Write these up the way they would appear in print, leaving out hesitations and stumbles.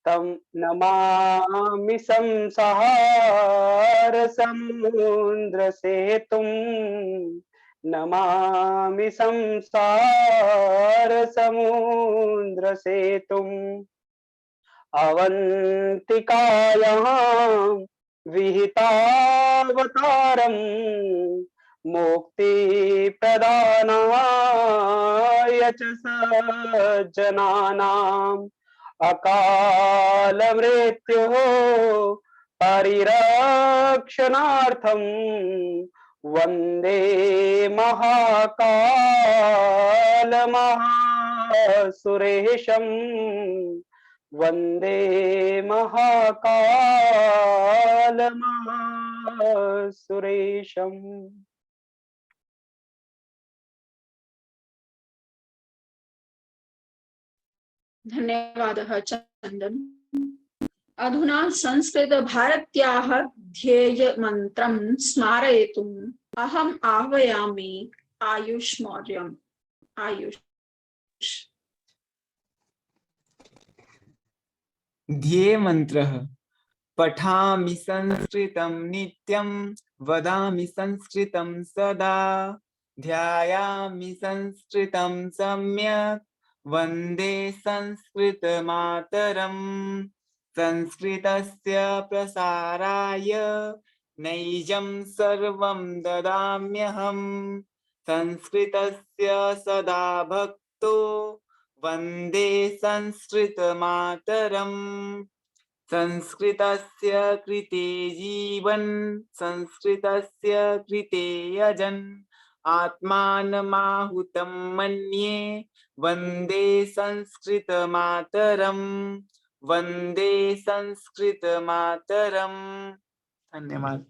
तं नमामि संसारसमुद्रसेतुं नमामि संसारसमुद्रसेतुम् अवन्तिकायां विहितावतारम् मुक्तिप्रदानाय च सज्जनानाम् अकालमृत्योः परिरक्षणार्थं वन्दे महाकालमहासुरेशम् वन्दे महाकालमहासुरेशम्। धन्यवादः चन्दन्। अधुना संस्कृत भारत्याः ध्येयमन्त्रं स्मारयितुम् अहम् आह्वयामि आयुष मौर्यम्। आयुष। ध्येयमन्त्रः पठामि संस्कृतं नित्यं वदामि संस्कृतं सदा ध्यायामि संस्कृतं सम्यक् वन्दे संस्कृतमातरम् संस्कृतस्य प्रसाराय नैजं सर्वं ददाम्यहम् संस्कृतस्य सदा भक्तो वन्दे संस्कृतमातरम् संस्कृतस्य कृते जीवन् संस्कृतस्य कृते यजन् आत्मानमाहुतं मन्ये वन्दे संस्कृतमातरम् वन्दे संस्कृतमातरम्। धन्यवाद।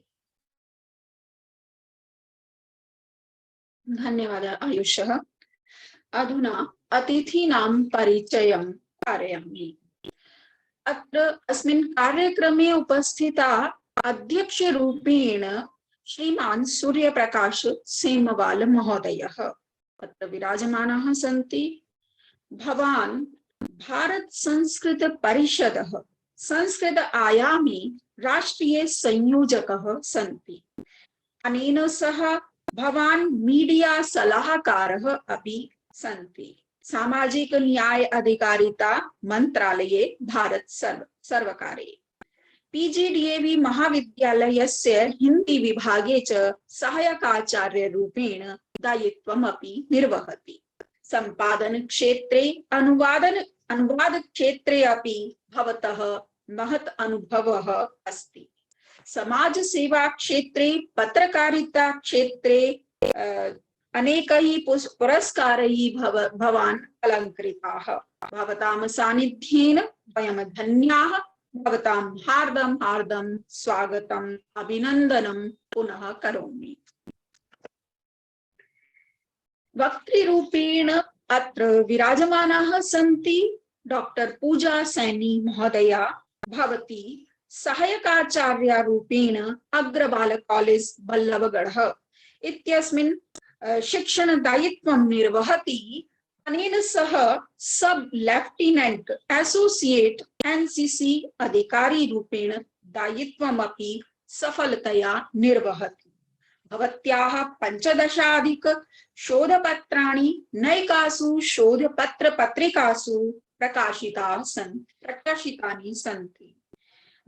धन्यवादः आयुषः। अधुना अतिथीनां परिचयं कारयामि। अत्र अस्मिन् कार्यक्रमे उपस्थिता अध्यक्षरूपेण श्रीमान् सूर्यप्रकाश सेमवाल महोदयः अत्र विराजमानः सन्ति। भवान् भारत संस्कृत परिषदः संस्कृत आयामी राष्ट्रीय संयोजकः सन्ति। अनेन सह भवान् मीडिया सलाहकारः अपि सन्ति। सामाजिक न्याय अधिकारिता मंत्रालये भारत सर्वकारे पीजीडीएवी महाविद्यालयस्य हिंदी विभागे च सहायकाचार्य रूपेण दायित्वमपि निर्वहति। संपादन क्षेत्रे अनुवाद क्षेत्रे अपि भवतः महत् अनुभवः अस्ति। समाज सेवा क्षेत्रे पत्रकारिता क्षेत्रे अनेकैः पुरस्कारैः भवान् अलङ्कृताः। भवतां सान्निध्येन वयं धन्याः। भवतां हार्दं हार्दं स्वागतम् अभिनन्दनं पुनः करोमि। वक्तृरूपेण अत्र विराजमानाः सन्ति डॉक्टर पूजा सैनी महोदया। भवती सहायकाचार्यरूपेण अग्रबाल कॉलेज बल्लभगढ़ इत्यस्मिन् शिक्षण दायित्वं निर्वहति। अनेन सह सब लेफ्टिनेंट एसोसिएट एनसीसी अधिकारी रूपेण दायित्वमपि सफलतया निर्वहति। भवत्याः 15 शोधपत्राणि नैकासु शोधपत्र पत्रिकासु प्रकाशितानि सन्ति।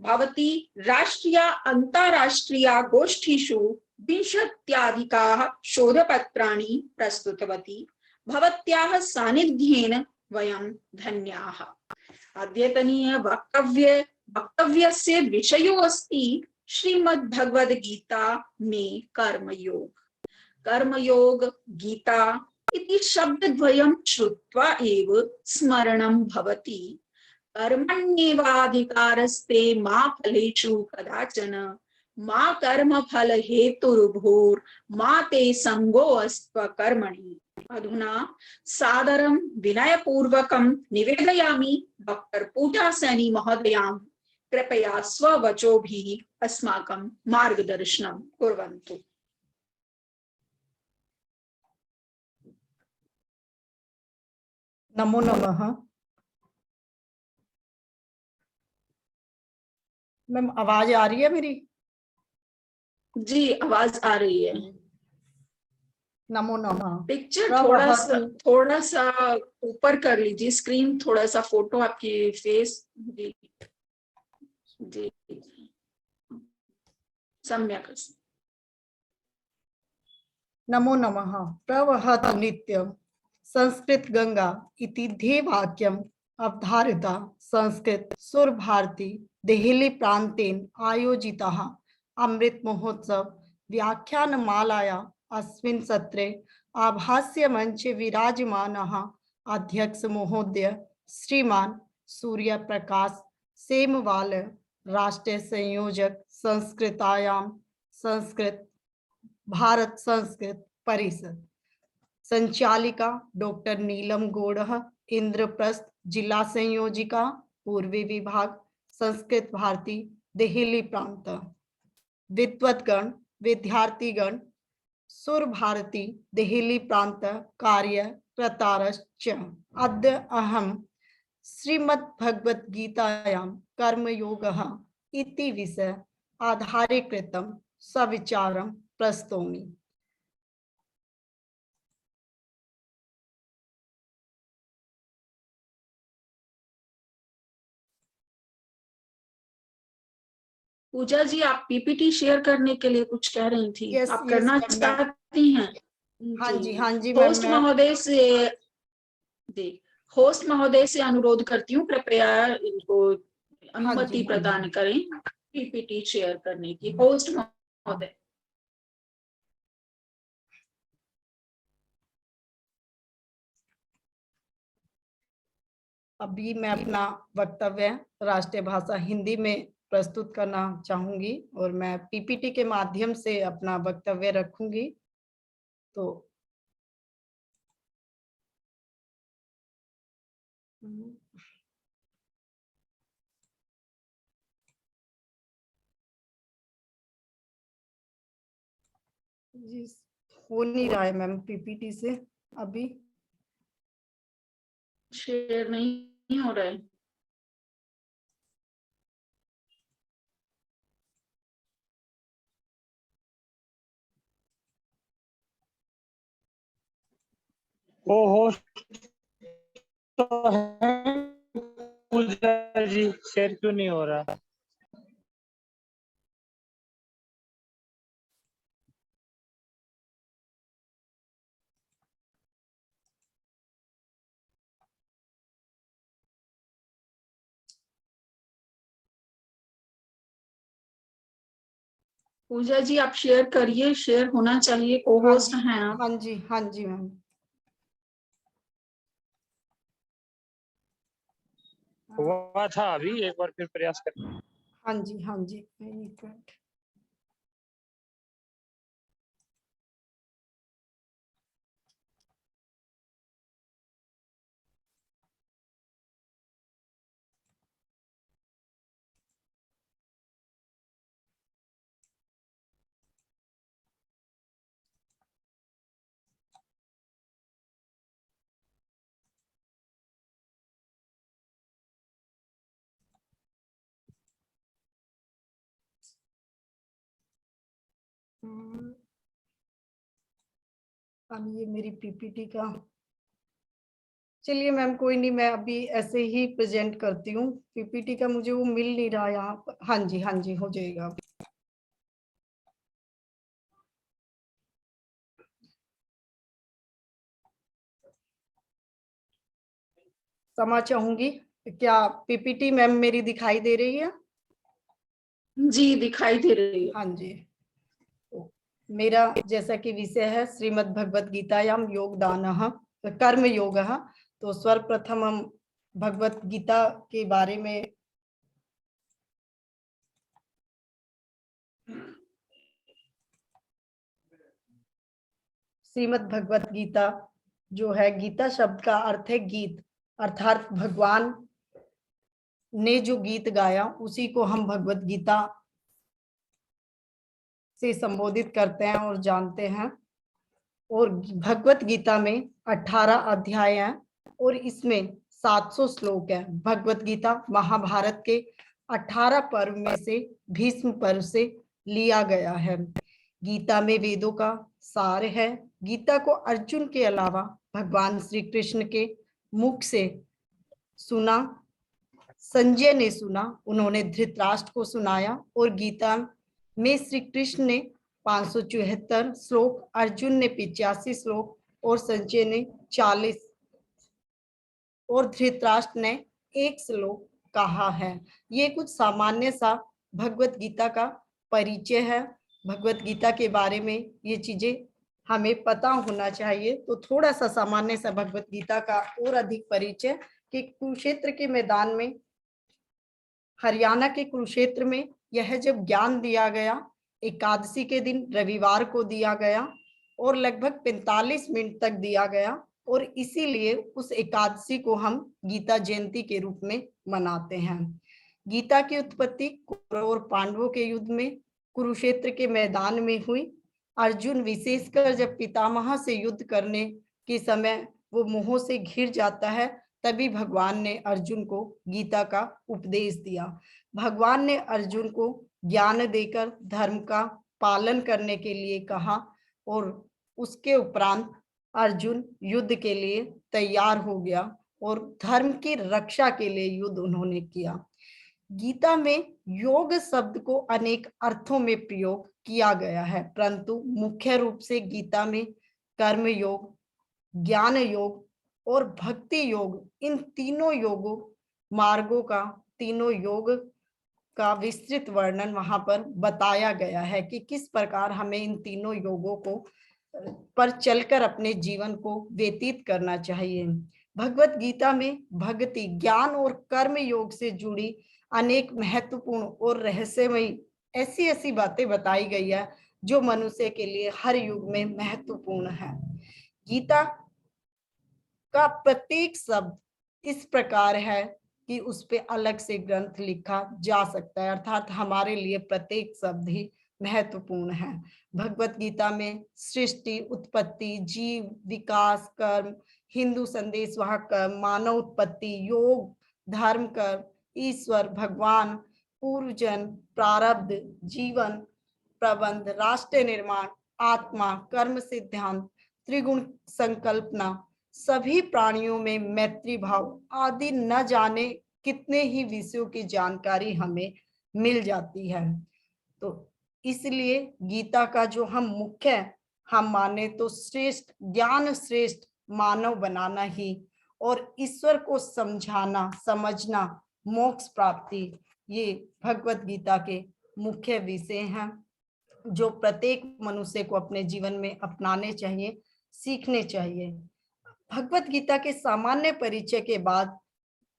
भवती राष्ट्रीय अन्ताराष्ट्रीय गोष्ठीषु 20 शोधपत्राणि प्रस्तुतवती। भवत्याः सानिध्येन वयं धन्याः। अद्यतनीय वक्तव्यस्य विषयो अस्ति श्रीमद्भगवद्गीता में कर्मयोग। कर्मयोग गीता इति शब्दद्वयं श्रुत्वा एव स्मरणं भवति। कर्मण्येवाधिकारस्ते मा फलेषु कदाचन मा कर्मफल हेतुर्भूर्मा ते संगोऽस्त्व कर्मणि। अधुना सादरं विनयपूर्वकं निवेदयामि डॉक्टर पूजा सैनी महोदयां कृपया स्ववचोभिः अस्माकं मार्गदर्शनं कुर्वन्तु। नमो नमः। मैम आवाज आ रही है मेरी? जी आवाज आ रही है। नमो नमः। पिक्चर प्रवहतु थोड़ा सा ऊपर कर लीजिए, स्क्रीन थोड़ा सा, फोटो आपकी फेस। जी जी सम्यक अस्ति। नमो नमः। प्रवहतु नित्यं संस्कृत गंगा इति ध्येयवाक्यम् अवधारिता संस्कृत सुर भारती देहली प्रान्तेन आयोजितः अमृत महोत्सव व्याख्यानमालाया अस्मिन् सत्रे आभास्य मंचे विराजमानः अध्यक्ष महोदय श्रीमान सूर्य प्रकाश सेमवाल, राष्ट्रीय संयोजक संस्कृतायां संस्कृत भारत संस्कृत परिषद, संचालिका डॉक्टर नीलम गौड़, इंद्रप्रस्थ जिला संयोजिका पूर्वी विभाग संस्कृत भारती देहली प्रांत, विद्वद्गण विद्यार्थीगण सुर भारती देहली प्रांत कार्यकर्तारश्च अद्य अहं श्रीमद् भगवद गीतायां कर्मयोगः इति विषय आधारीकृतं सविचारं प्रस्तौमि। पूजा जी आप पीपीटी शेयर करने के लिए कुछ कह रही थी। Yes, आप yes, करना ma'am, चाहती हैं? हाँ जी मैम, होस्ट महोदय से जी होस्ट महोदय से अनुरोध करती हूँ, कृपया इनको अनुमति प्रदान करें पीपीटी शेयर करने की। होस्ट महोदय। अभी मैं अपना वक्तव्य राष्ट्रीय भाषा हिंदी में प्रस्तुत करना चाहूंगी और मैं पीपीटी के माध्यम से अपना वक्तव्य रखूंगी। तो जी हो नहीं रहा है मैम पीपीटी से, अभी शेयर नहीं हो रहा है। वो होस्ट तो है पूजा जी, शेयर क्यों नहीं हो रहा? पूजा जी आप शेयर करिए, शेयर होना चाहिए। को होस्ट हैं आप। हाँ जी मैम। हुआ था अभी, एक बार फिर प्रयास कर। हाँ जी एक मिनट। अब ये मेरी पीपीटी का, चलिए मैम कोई नहीं, मैं अभी ऐसे ही प्रेजेंट करती हूँ। पीपीटी का मुझे वो मिल नहीं रहा यहाँ पर। हाँ जी हो जाएगा। क्षमा चाहूंगी, क्या पीपीटी मैम मेरी दिखाई दे रही है? जी दिखाई दे रही है। हाँ जी। तो मेरा जैसा कि विषय है श्रीमद् भगवद गीतायाम योगदानः कर्म योगः, तो सर्वप्रथम हम भगवत गीता के बारे में श्रीमद् भगवत गीता जो है, गीता शब्द का अर्थ है गीत, अर्थात भगवान ने जो गीत गाया उसी को हम भगवत गीता से संबोधित करते हैं और जानते हैं। और भगवत गीता में 18 अध्याय हैं और इसमें 700 श्लोक हैं। भगवत गीता महाभारत के 18 पर्व में से भीष्म पर्व से लिया गया है। गीता में वेदों का सार है। गीता को अर्जुन के अलावा भगवान श्री कृष्ण के मुख से सुना, संजय ने सुना, उन्होंने धृतराष्ट्र को सुनाया और गीता में श्री कृष्ण ने 574 श्लोक, अर्जुन ने 85 श्लोक और संजय ने 40 और धृतराष्ट्र ने 1 श्लोक कहा है। ये कुछ सामान्य सा भगवत गीता का परिचय है। भगवत गीता के बारे में ये चीजें हमें पता होना चाहिए। तो थोड़ा सा सामान्य सा भगवत गीता का और अधिक परिचय कि कुरुक्षेत्र के मैदान में, हरियाणा के कुरुक्षेत्र में यह जब ज्ञान दिया गया, एकादशी के दिन रविवार को दिया गया और लगभग 45 मिनट तक दिया गया और इसीलिए उस एकादशी को हम गीता जयंती के रूप में मनाते हैं। गीता की उत्पत्ति कौरव और पांडवों के युद्ध में कुरुक्षेत्र के मैदान में हुई। अर्जुन विशेषकर जब पितामह से युद्ध करने के समय वो मोह से घिर जाता है, तभी भगवान ने अर्जुन को गीता का उपदेश दिया। भगवान ने अर्जुन को ज्ञान देकर धर्म का पालन करने के लिए कहा और उसके उपरांत अर्जुन युद्ध के लिए तैयार हो गया और धर्म की रक्षा के लिए युद्ध उन्होंने किया। गीता में योग शब्द को अनेक अर्थों में प्रयोग किया गया है, परंतु मुख्य रूप से गीता में कर्म योग, ज्ञान योग और भक्ति योग, इन तीनों योगों मार्गों का, तीनों योग का विस्तृत वर्णन वहां पर बताया गया है कि किस प्रकार हमें इन तीनों योगों को पर चलकर अपने जीवन को व्यतीत करना चाहिए। भगवत गीता में भक्ति, ज्ञान और कर्म योग से जुड़ी अनेक महत्वपूर्ण और रहस्यमयी ऐसी ऐसी बातें बताई गई है जो मनुष्य के लिए हर युग में महत्वपूर्ण है। गीता का प्रत्येक शब्द इस प्रकार है कि उस पे अलग से ग्रंथ लिखा जा सकता है, अर्थात हमारे लिए प्रत्येक शब्द ही महत्वपूर्ण है। भगवत गीता में सृष्टि, उत्पत्ति, जीव, विकास, कर्म, हिंदू संदेश, वह कर्म, मानव उत्पत्ति, योग, धर्म, कर्म, ईश्वर, भगवान, पूर्वजन, प्रारब्ध, जीवन, प्रबंध, राष्ट्र निर्माण, आत्मा, कर्म सिद्धांत, त्रिगुण संकल्पना, सभी प्राणियों में मैत्री भाव आदि न जाने कितने ही विषयों की जानकारी हमें मिल जाती है। तो इसलिए गीता का जो हम मुख्य हम माने तो श्रेष्ठ ज्ञान, श्रेष्ठ मानव बनाना ही और ईश्वर को समझाना, समझना, मोक्ष प्राप्ति, ये भगवत गीता के मुख्य विषय हैं जो प्रत्येक मनुष्य को अपने जीवन में अपनाने चाहिए, सीखने चाहिए। भगवत गीता के सामान्य परिचय के बाद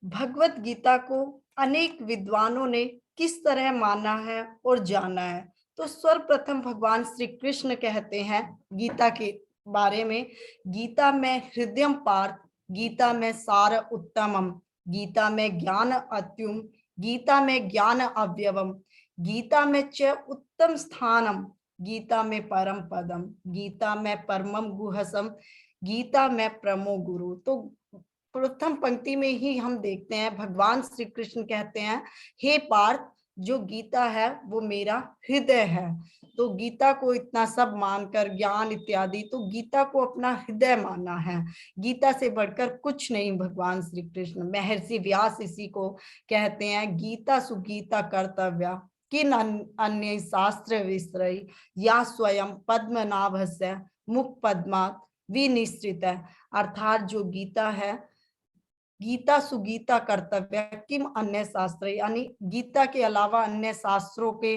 भगवत गीता को अनेक विद्वानों ने किस तरह माना है और जाना है, तो सर्वप्रथम भगवान श्री कृष्ण कहते हैं गीता के बारे में, गीता में हृदयम पार्थ, गीता में सार उत्तमम, गीता में ज्ञान अत्युम, गीता में ज्ञान अव्यवम, गीता में च उत्तम स्थानम, गीता में परम पदम, गीता में परमम गुहसम, गीता में परमो गुरु। तो प्रथम पंक्ति में ही हम देखते हैं भगवान श्री कृष्ण कहते हैं, हे पार्थ, जो गीता है वो मेरा हृदय है। तो गीता को इतना सब मानकर, ज्ञान इत्यादि, तो गीता को अपना हृदय माना है। गीता से बढ़कर कुछ नहीं भगवान श्री कृष्ण। महर्षि व्यास इसी को कहते हैं, गीता सुगीता कर्तव्या किन अन्य शास्त्र विश्रय या स्वयं पद्मनाभस्य मुख पद्मात् विनिश्रित है। अर्थात जो गीता है, गीता सुगीता कर्तव्य किम अन्य शास्त्र, यानी गीता के अलावा अन्य शास्त्रों के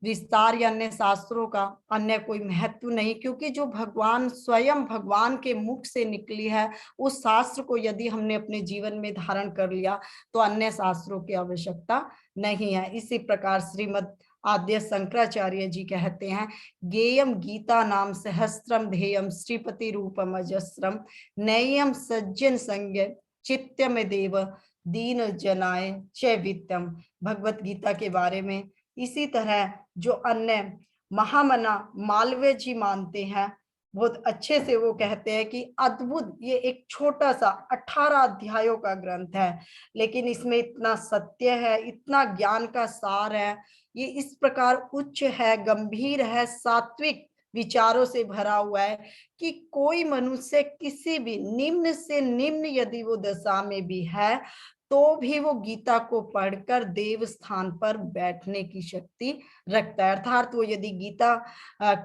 विस्तार या अन्य शास्त्रों का अन्य कोई महत्व नहीं, क्योंकि जो भगवान स्वयं भगवान के मुख से निकली है उस शास्त्र को यदि हमने अपने जीवन में धारण कर लिया तो अन्य शास्त्रों की आवश्यकता नहीं है। इसी प्रकार श्रीमद् आद्य शंकराचार्य जी कहते हैं, गेयम गीता नाम सहस्त्रम ध्येयम श्रीपति रूपम अजस्रम नयम सज्जन संज्ञ चित्तम देव दीन जनाय चैवित्यम। भगवत गीता के बारे में इसी तरह जो अन्य महामना मालवीय जी मानते हैं बहुत अच्छे से वो कहते हैं कि अद्भुत, ये एक छोटा सा 18 अध्यायों का ग्रंथ है, लेकिन इसमें इतना सत्य है, इतना ज्ञान का सार है। ये इस प्रकार उच्च है, गंभीर है, सात्विक विचारों से भरा हुआ है कि कोई मनुष्य किसी भी निम्न से निम्न यदि वो दशा में भी है तो भी वो गीता को पढ़कर देव स्थान पर बैठने की शक्ति रखता है। अर्थात वो यदि गीता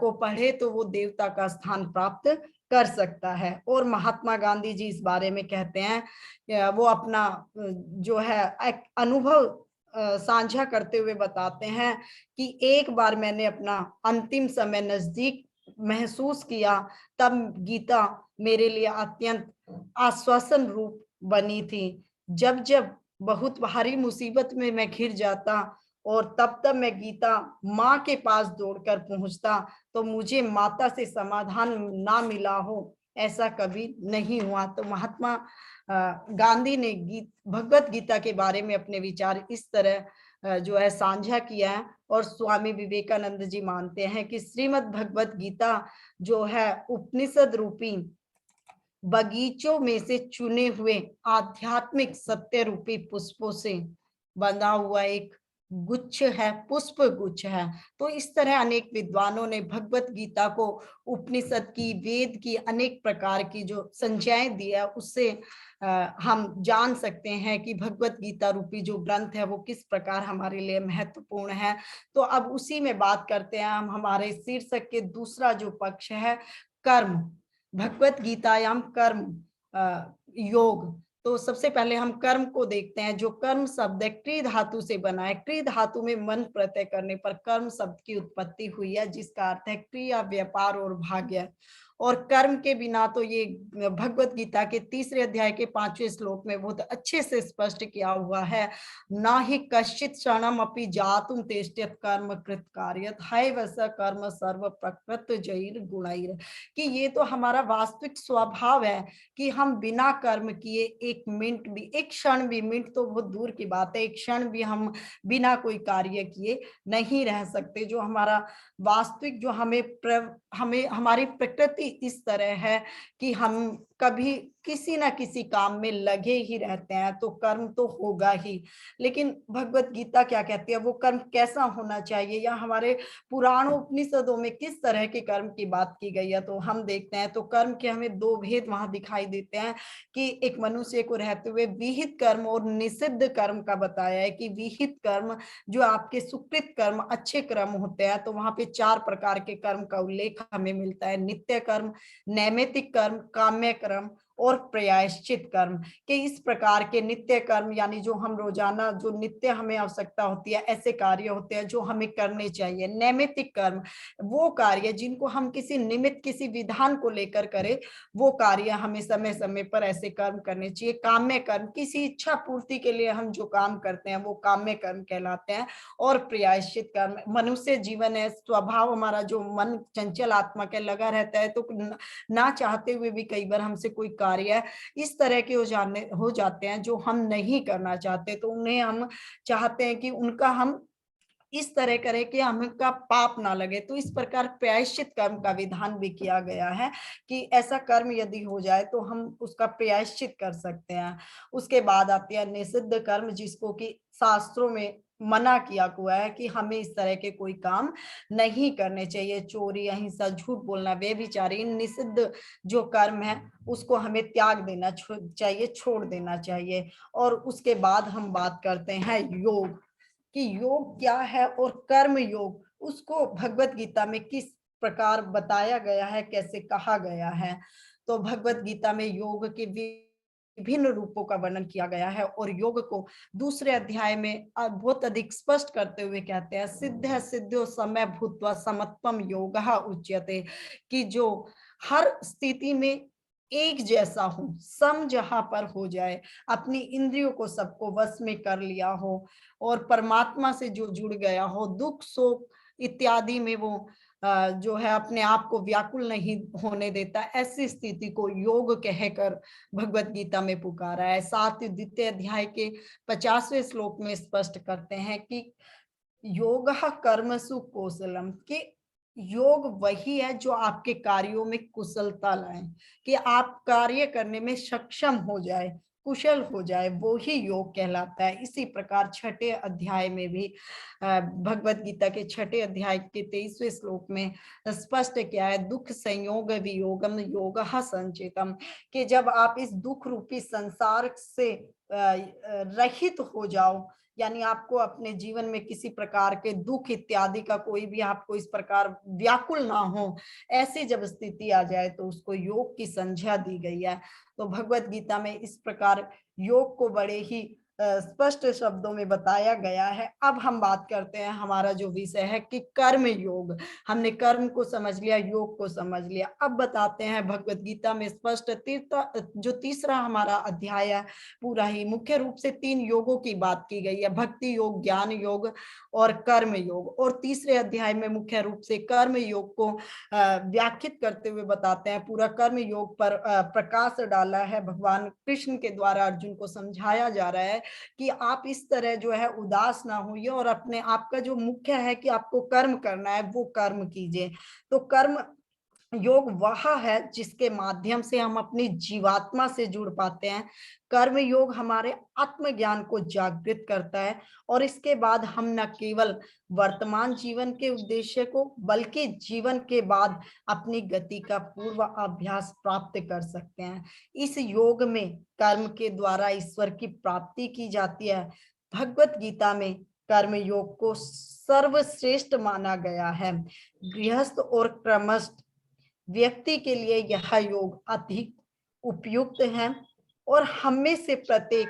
को पढ़े तो वो देवता का स्थान प्राप्त कर सकता है। और महात्मा गांधी जी इस बारे में कहते हैं, वो अपना जो है एक अनुभव साझा करते हुए बताते हैं कि एक बार मैंने अपना अंतिम समय नजदीक महसूस किया, तब गीता मेरे लिए अत्यंत आश्वासन रूप बनी थी। जब जब बहुत भारी मुसीबत में मैं घिर जाता और तब तब मैं गीता माँ के पास दौड़कर पहुंचता, तो मुझे माता से समाधान ना मिला हो ऐसा कभी नहीं हुआ। तो महात्मा गांधी ने भगवत गीता के बारे में अपने विचार इस तरह जो है साझा किया है। और स्वामी विवेकानंद जी मानते हैं कि श्रीमद् भगवत गीता जो है उपनिषद रूपी बगीचों में से चुने हुए आध्यात्मिक सत्य रूपी पुष्पों से बंधा हुआ एक गुच्छ है, पुष्प गुच्छ है। तो इस तरह अनेक विद्वानों ने भगवत गीता को उपनिषद की, वेद की अनेक प्रकार की जो संज्ञाएं दी है उससे हम जान सकते हैं कि भगवत गीता रूपी जो ग्रंथ है वो किस प्रकार हमारे लिए महत्वपूर्ण है। तो अब उसी में बात करते हैं हम। हमारे शीर्षक के दूसरा जो पक्ष है कर्म, भगवत गीतायाम कर्म योग। तो सबसे पहले हम कर्म को देखते हैं। जो कर्म शब्द है क्री धातु से बना है। क्री धातु में मन प्रत्यय करने पर कर्म शब्द की उत्पत्ति हुई है, जिसका अर्थ है क्रिया, व्यापार और भाग्य। और कर्म के बिना तो ये भगवत गीता के 3 अध्याय के 5वें श्लोक में बहुत अच्छे से स्पष्ट किया हुआ है, ना ही कश्चित क्षणम अपि जातुम तेष्ठ्यत कर्म कृत कार्यत हैवस कर्म सर्व प्रकृत जैर गुणैर। कि ये तो हमारा वास्तविक स्वभाव है कि हम बिना कर्म किए एक मिनट भी, एक क्षण भी, मिनट तो बहुत दूर की बात है, एक क्षण भी हम बिना कोई कार्य किए नहीं रह सकते। जो हमारा वास्तविक, जो हमें हमारी प्रकृति इस तरह है कि हम कभी किसी ना किसी काम में लगे ही रहते हैं, तो कर्म तो होगा ही। लेकिन भगवत गीता क्या कहती है, वो कर्म कैसा होना चाहिए, या हमारे पुराणों उपनिषदों में किस तरह के कर्म की बात की गई है। तो हम देखते हैं तो कर्म के हमें 2 भेद वहां दिखाई देते हैं कि एक मनुष्य को रहते हुए विहित कर्म और निषिद्ध कर्म का बताया है कि विहित कर्म जो आपके सुकृत कर्म, अच्छे कर्म होते हैं, तो वहां पे 4 प्रकार के कर्म का उल्लेख हमें मिलता है। नित्य कर्म, नैमित्तिक कर्म, काम्य कर्म और प्रायश्चित कर्म। के इस प्रकार के नित्य कर्म यानी जो हम रोजाना, जो नित्य हमें आवश्यकता होती है, ऐसे कार्य होते हैं जो हमें करने चाहिए। नैमित्तिक कर्म वो कार्य जिनको हम किसी निमित्त, किसी विधान को लेकर करें, वो कार्य हमें समय समय पर ऐसे कर्म करने चाहिए। काम्य कर्म किसी इच्छा पूर्ति के लिए हम जो काम करते हैं वो काम्य कर्म कहलाते हैं। और प्रायश्चित कर्म, मनुष्य जीवन है, स्वभाव हमारा जो मन चंचल आत्मा के लगा रहता है, तो ना चाहते हुए भी कई बार हमसे कोई कार्य इस तरह के हो जाते हैं जो हम नहीं करना चाहते, तो उन्हें हम चाहते हैं कि उनका हम इस तरह करें कि हमका पाप ना लगे। तो इस प्रकार प्रायश्चित कर्म का विधान भी किया गया है कि ऐसा कर्म यदि हो जाए तो हम उसका प्रायश्चित कर सकते हैं। उसके बाद आती है निषिद्ध कर्म, जिसको कि शास्त्रों में मना किया हुआ है कि हमें इस तरह के कोई काम नहीं करने चाहिए। चोरी, अहिंसा, झूठ बोलना, बेविचारी, इन निषिद्ध जो कर्म है उसको हमें त्याग देना चाहिए, छोड़ देना चाहिए। और उसके बाद हम बात करते हैं योग, कि योग क्या है और कर्म योग उसको भगवत गीता में किस प्रकार बताया गया है, कैसे कहा गया है। तो भगवत गीता में योग के विभिन्न रूपों का वर्णन किया गया है। और योग को 2 अध्याय में बहुत अधिक स्पष्ट करते हुए कहते हैं, सिद्ध सिद्धो समय भूत्वा समत्वम योगः उच्यते, कि जो हर स्थिति में एक जैसा हो, सम जहां पर हो जाए, अपनी इंद्रियों को सबको वश में कर लिया हो और परमात्मा से जो जुड़ गया हो, दुख शोक इत्यादि में वो जो है अपने आप को व्याकुल नहीं होने देता, ऐसी स्थिति को योग कहकर भगवत गीता में पुकारा है। 7 द्वितीय अध्याय के 50वें श्लोक में स्पष्ट करते हैं कि योगः कर्मसु कौशलम, कि योग वही है जो आपके कार्यों में कुशलता लाए, कि आप कार्य करने में सक्षम हो जाए, कुशल हो जाए, वो ही योग कहलाता है। इसी प्रकार छठे अध्याय में भी भगवत गीता के छठे अध्याय के 23वें श्लोक में स्पष्ट किया है, दुख संयोग वियोगम योगः संचितम, कि जब आप इस दुख रूपी संसार से रहित हो जाओ, यानी आपको अपने जीवन में किसी प्रकार के दुख इत्यादि का कोई भी आपको इस प्रकार व्याकुल ना हो, ऐसी जब स्थिति आ जाए तो उसको योग की संज्ञा दी गई है। तो भगवत गीता में इस प्रकार योग को बड़े ही स्पष्ट शब्दों में बताया गया है। अब हम बात करते हैं, हमारा जो विषय है कि कर्म योग। हमने कर्म को समझ लिया, योग को समझ लिया। अब बताते हैं भगवत गीता में स्पष्ट जो तीसरा हमारा अध्याय है, पूरा ही मुख्य रूप से 3 योगों की बात की गई है, भक्ति योग, ज्ञान योग और कर्म योग। और तीसरे अध्याय में मुख्य रूप से कर्म योग को व्याख्यात करते हुए बताते हैं, पूरा कर्म योग पर प्रकाश डाला है भगवान कृष्ण के द्वारा। अर्जुन को समझाया जा रहा है कि आप इस तरह जो है उदास ना होइए, और अपने आप का जो मुख्य है कि आपको कर्म करना है वो कर्म कीजिए। तो कर्म योग वह है जिसके माध्यम से हम अपनी जीवात्मा से जुड़ पाते हैं। कर्म योग हमारे आत्मज्ञान को जागृत करता है, और इसके बाद हम न केवल वर्तमान जीवन के उद्देश्य को बल्कि जीवन के बाद अपनी गति का पूर्व अभ्यास प्राप्त कर सकते हैं। इस योग में कर्म के द्वारा ईश्वर की प्राप्ति की जाती है। भगवत गीता में कर्म योग को सर्वश्रेष्ठ माना गया है। गृहस्थ और क्रमस्थ व्यक्ति के लिए यह योग अधिक उपयुक्त है, और हम में से प्रत्येक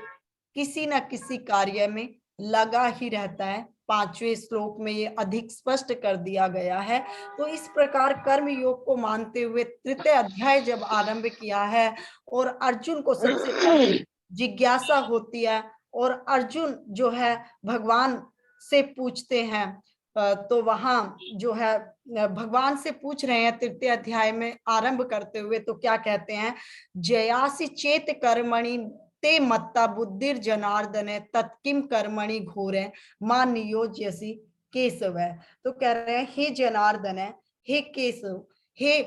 किसी न किसी कार्य में लगा ही रहता है। 5वें श्लोक में ये अधिक स्पष्ट कर दिया गया है। तो इस प्रकार कर्म योग को मानते हुए तृतीय अध्याय जब आरंभ किया है, और अर्जुन को सबसे पहले जिज्ञासा होती है, और अर्जुन जो है भगवान से पूछते हैं, तो वहां जो है भगवान से पूछ रहे हैं तृतीय अध्याय में आरंभ करते हुए, तो क्या कहते हैं, जयासी चेत कर्मणि ते मत्ता बुद्धिर जनार्दन तत्किम कर्मणि घोरे मां नियोज्यसी केशव। तो कह रहे हैं, हे जनार्दन है, हे केशव, हे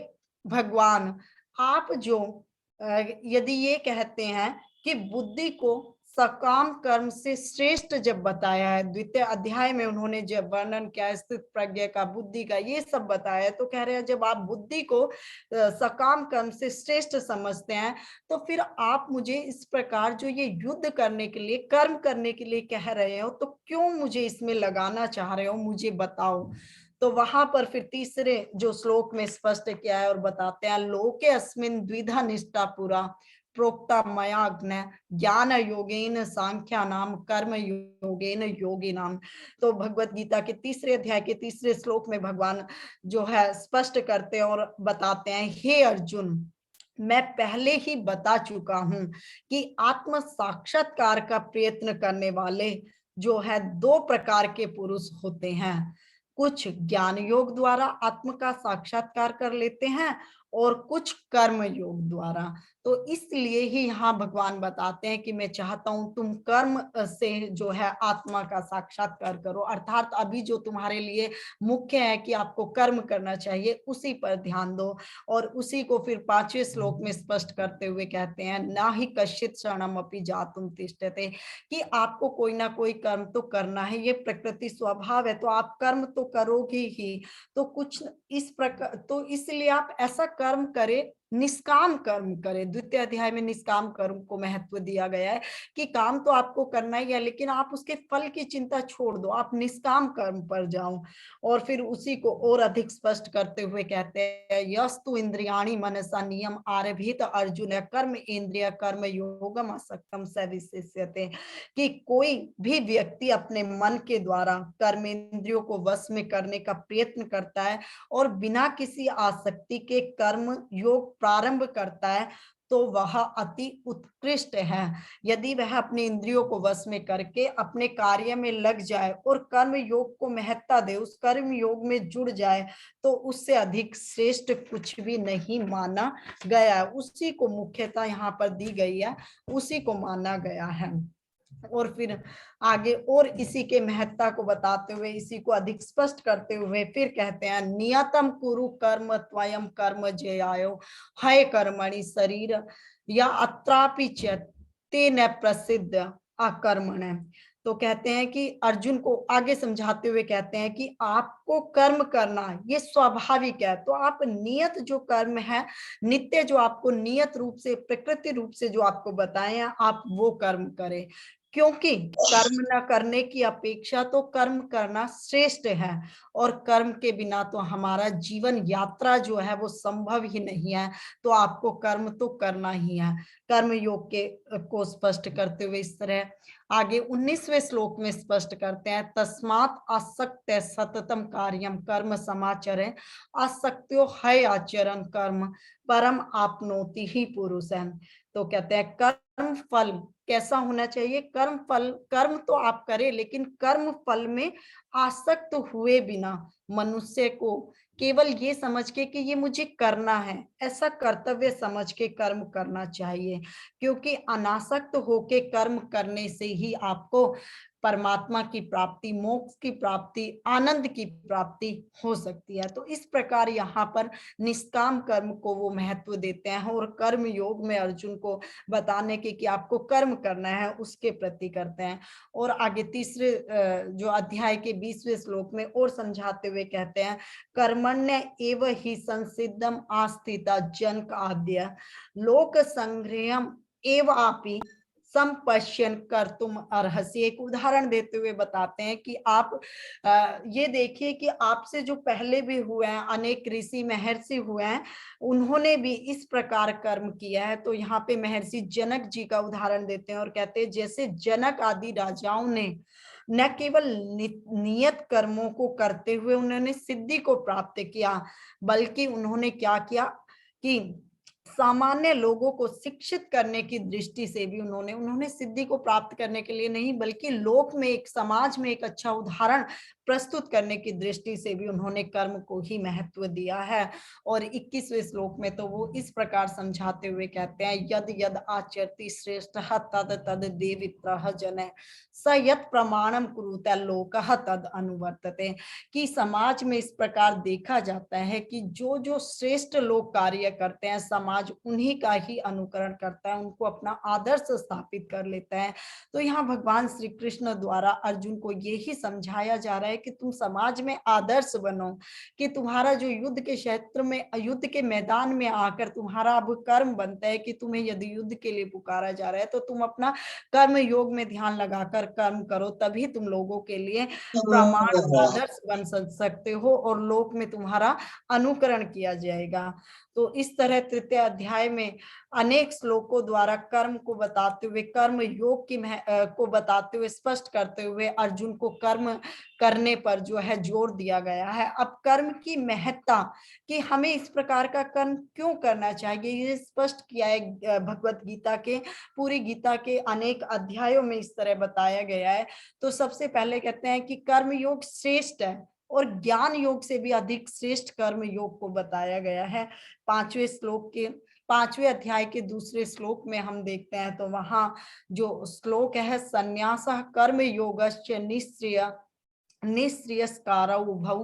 भगवान, आप जो यदि ये कहते हैं कि बुद्धि को सकाम कर्म से श्रेष्ठ जब बताया है, द्वितीय अध्याय में उन्होंने जब वर्णन किया स्थित प्रज्ञा का, बुद्धि का, ये सब बताया, तो कह रहे हैं जब आप बुद्धि को सकाम कर्म से श्रेष्ठ समझते हैं, तो फिर आप मुझे इस प्रकार जो ये युद्ध करने के लिए, कर्म करने के लिए कह रहे हो, तो क्यों मुझे इसमें लगाना चाह रहे हो, मुझे बताओ। तो वहां पर फिर तीसरे जो श्लोक में स्पष्ट किया है और बताते हैं, लोके अस्मिन द्विधा निष्ठा पुरा प्रोक्ता मयाग्न ज्ञान योगेन सांख्या नाम कर्म योगेन योगी नाम। तो भगवत गीता के तीसरे अध्याय के तीसरे श्लोक में भगवान जो है स्पष्ट करते हैं और बताते हैं, हे अर्जुन, मैं पहले ही बता चुका हूं कि आत्म साक्षात्कार का प्रयत्न करने वाले जो है 2 प्रकार के पुरुष होते हैं। कुछ ज्ञान योग द्वारा आत्म का साक्षात्कार कर लेते हैं, और कुछ कर्म योग द्वारा। तो इसलिए ही यहाँ भगवान बताते हैं कि मैं चाहता हूं तुम कर्म से जो है आत्मा का साक्षात्कार करो, अर्थात अभी जो तुम्हारे लिए मुख्य है कि आपको कर्म करना चाहिए, उसी पर ध्यान दो। और उसी को फिर 5वें श्लोक में स्पष्ट करते हुए कहते हैं, ना ही कश्चित शरणम अपि जातुम तिष्ठते, कि आपको कोई ना कोई कर्म तो करना है, ये प्रकृति स्वभाव है, तो आप कर्म तो करोगे ही। तो कुछ इस प्रकार, तो इसलिए आप ऐसा कर्म करें, निष्काम कर्म करें। द्वितीय अध्याय में निष्काम कर्म को महत्व दिया गया है कि काम तो आपको करना ही है, लेकिन आप उसके फल की चिंता छोड़ दो, आप निष्काम कर्म पर जाओ। और फिर उसी को और अधिक स्पष्ट करते हुए कहते हैं, यस्तु इंद्रियाणि मनसा नियम आरभीत अर्जुन कर्म इंद्रिय कर्म योगम असक्तम स विशेष्यते, कि कोई भी व्यक्ति अपने मन के द्वारा कर्म इंद्रियों को वश में करने का प्रयत्न करता है और बिना किसी आसक्ति के कर्म योग प्रारंभ करता है, तो वह अति उत्कृष्ट है। यदि वह अपने इंद्रियों को वश में करके अपने कार्य में लग जाए और कर्म योग को महत्ता दे, उस कर्म योग में जुड़ जाए, तो उससे अधिक श्रेष्ठ कुछ भी नहीं माना गया। उसी को मुख्यता यहाँ पर दी गई है, उसी को माना गया है। और फिर आगे और इसी के महत्ता को बताते हुए, इसी को अधिक स्पष्ट करते हुए फिर कहते हैं नियतम कुरु कर्म त्वयं कर्म जयायो हय कर्मणि शरीर या अत्रापि च तेन प्रसिद्ध अकर्मण। तो कहते हैं कि अर्जुन को आगे समझाते हुए कहते हैं कि आपको कर्म करना ये स्वाभाविक है, तो आप नियत जो कर्म है, नित्य जो आपको नियत रूप से प्रकृति रूप से जो आपको बताए हैं, आप वो कर्म करें, क्योंकि कर्म न करने की अपेक्षा तो कर्म करना श्रेष्ठ है, और कर्म के बिना तो हमारा जीवन यात्रा जो है वो संभव ही नहीं है। तो आपको कर्म तो करना ही है। कर्म योग के को स्पष्ट करते हुए इस तरह आगे 19वें श्लोक में स्पष्ट करते हैं तस्मात् आसक्त सततम कार्यम कर्म समाचरें आसक्त्यो है आचरण कर्म परम आपनोति ही पुरुष है। तो कहते हैं कर्म फल कैसा होना चाहिए, कर्म फल, कर्म तो आप करें लेकिन कर्म फल में आसक्त हुए बिना मनुष्य को केवल ये समझ के कि ये मुझे करना है, ऐसा कर्तव्य समझ के कर्म करना चाहिए, क्योंकि अनासक्त होके कर्म करने से ही आपको परमात्मा की प्राप्ति, मोक्ष की प्राप्ति, आनंद की प्राप्ति हो सकती है। तो इस प्रकार यहाँ पर निष्काम कर्म को वो महत्व देते हैं, और कर्म योग में अर्जुन को बताने के कि आपको कर्म करना है उसके प्रति करते हैं। और आगे तीसरे जो अध्याय के 20वें श्लोक में और समझाते हुए कहते हैं कर्मण्य एव ही संसिद्धम आस्थिता जनक आद्य लोक संग्रहम एव आपी संपश्यन कर तुम अर्हसि। एक उदाहरण देते हुए बताते हैं कि आप ये देखिए कि आपसे जो पहले भी हुए हैं, अनेक ऋषि महर्षि हुए हैं, उन्होंने भी इस प्रकार कर्म किया है। तो यहाँ पे महर्षि जनक जी का उदाहरण देते हैं और कहते हैं जैसे जनक आदि राजाओं ने न केवल नियत कर्मों को करते हुए उन्होंने सिद्धि को प्राप्त किया, बल्कि उन्होंने क्या किया कि सामान्य लोगों को शिक्षित करने की दृष्टि से भी उन्होंने सिद्धि को प्राप्त करने के लिए नहीं, बल्कि लोक में एक समाज में एक अच्छा उदाहरण प्रस्तुत करने की दृष्टि से भी उन्होंने कर्म को ही महत्व दिया है। और 21वें श्लोक में तो वो इस प्रकार समझाते हुए कहते हैं यद यद आचरति श्रेष्ठ तद तद देवित्रः जन स यत् प्रमाणम कुरुते लोकः तद अनुवर्तते। कि समाज में इस प्रकार देखा जाता है कि जो जो श्रेष्ठ लोग कार्य करते हैं, समाज उन्हीं का ही अनुकरण करता है, उनको अपना आदर्श स्थापित कर लेता है। तो यहाँ भगवान श्री कृष्ण द्वारा अर्जुन को यही समझाया जा रहा है कि तुम समाज में आदर्श बनो, कि तुम्हारा जो युद्ध के क्षेत्र में, युद्ध के मैदान में आकर तुम्हारा अब कर्म बनता है कि तुम्हें यदि युद्ध के लिए पुकारा जा रहा है तो तुम अपना कर्म योग में ध्यान लगाकर कर्म करो, तभी तुम लोगों के लिए प्रमाण आदर्श बन सकते हो और लोक में तुम्हारा अनुकरण किया जाएगा। तो इस तरह तृतीय अध्याय में अनेक श्लोकों द्वारा कर्म को बताते हुए, कर्म योग की को बताते हुए, स्पष्ट करते हुए अर्जुन को कर्म करने पर जो है जोर दिया गया है। अब कर्म की महत्ता कि हमें इस प्रकार का कर्म क्यों करना चाहिए, ये स्पष्ट किया है भगवत गीता के, पूरी गीता के अनेक अध्यायों में इस तरह बताया गया है। तो सबसे पहले कहते हैं कि कर्म योग श्रेष्ठ है और ज्ञान योग से भी अधिक श्रेष्ठ कर्म योग को बताया गया है। 5वें अध्याय के 2 श्लोक में हम देखते हैं तो वहां जो श्लोक है संन्यासः कर्म योगश्च निःश्रेयस्कारौ उभौ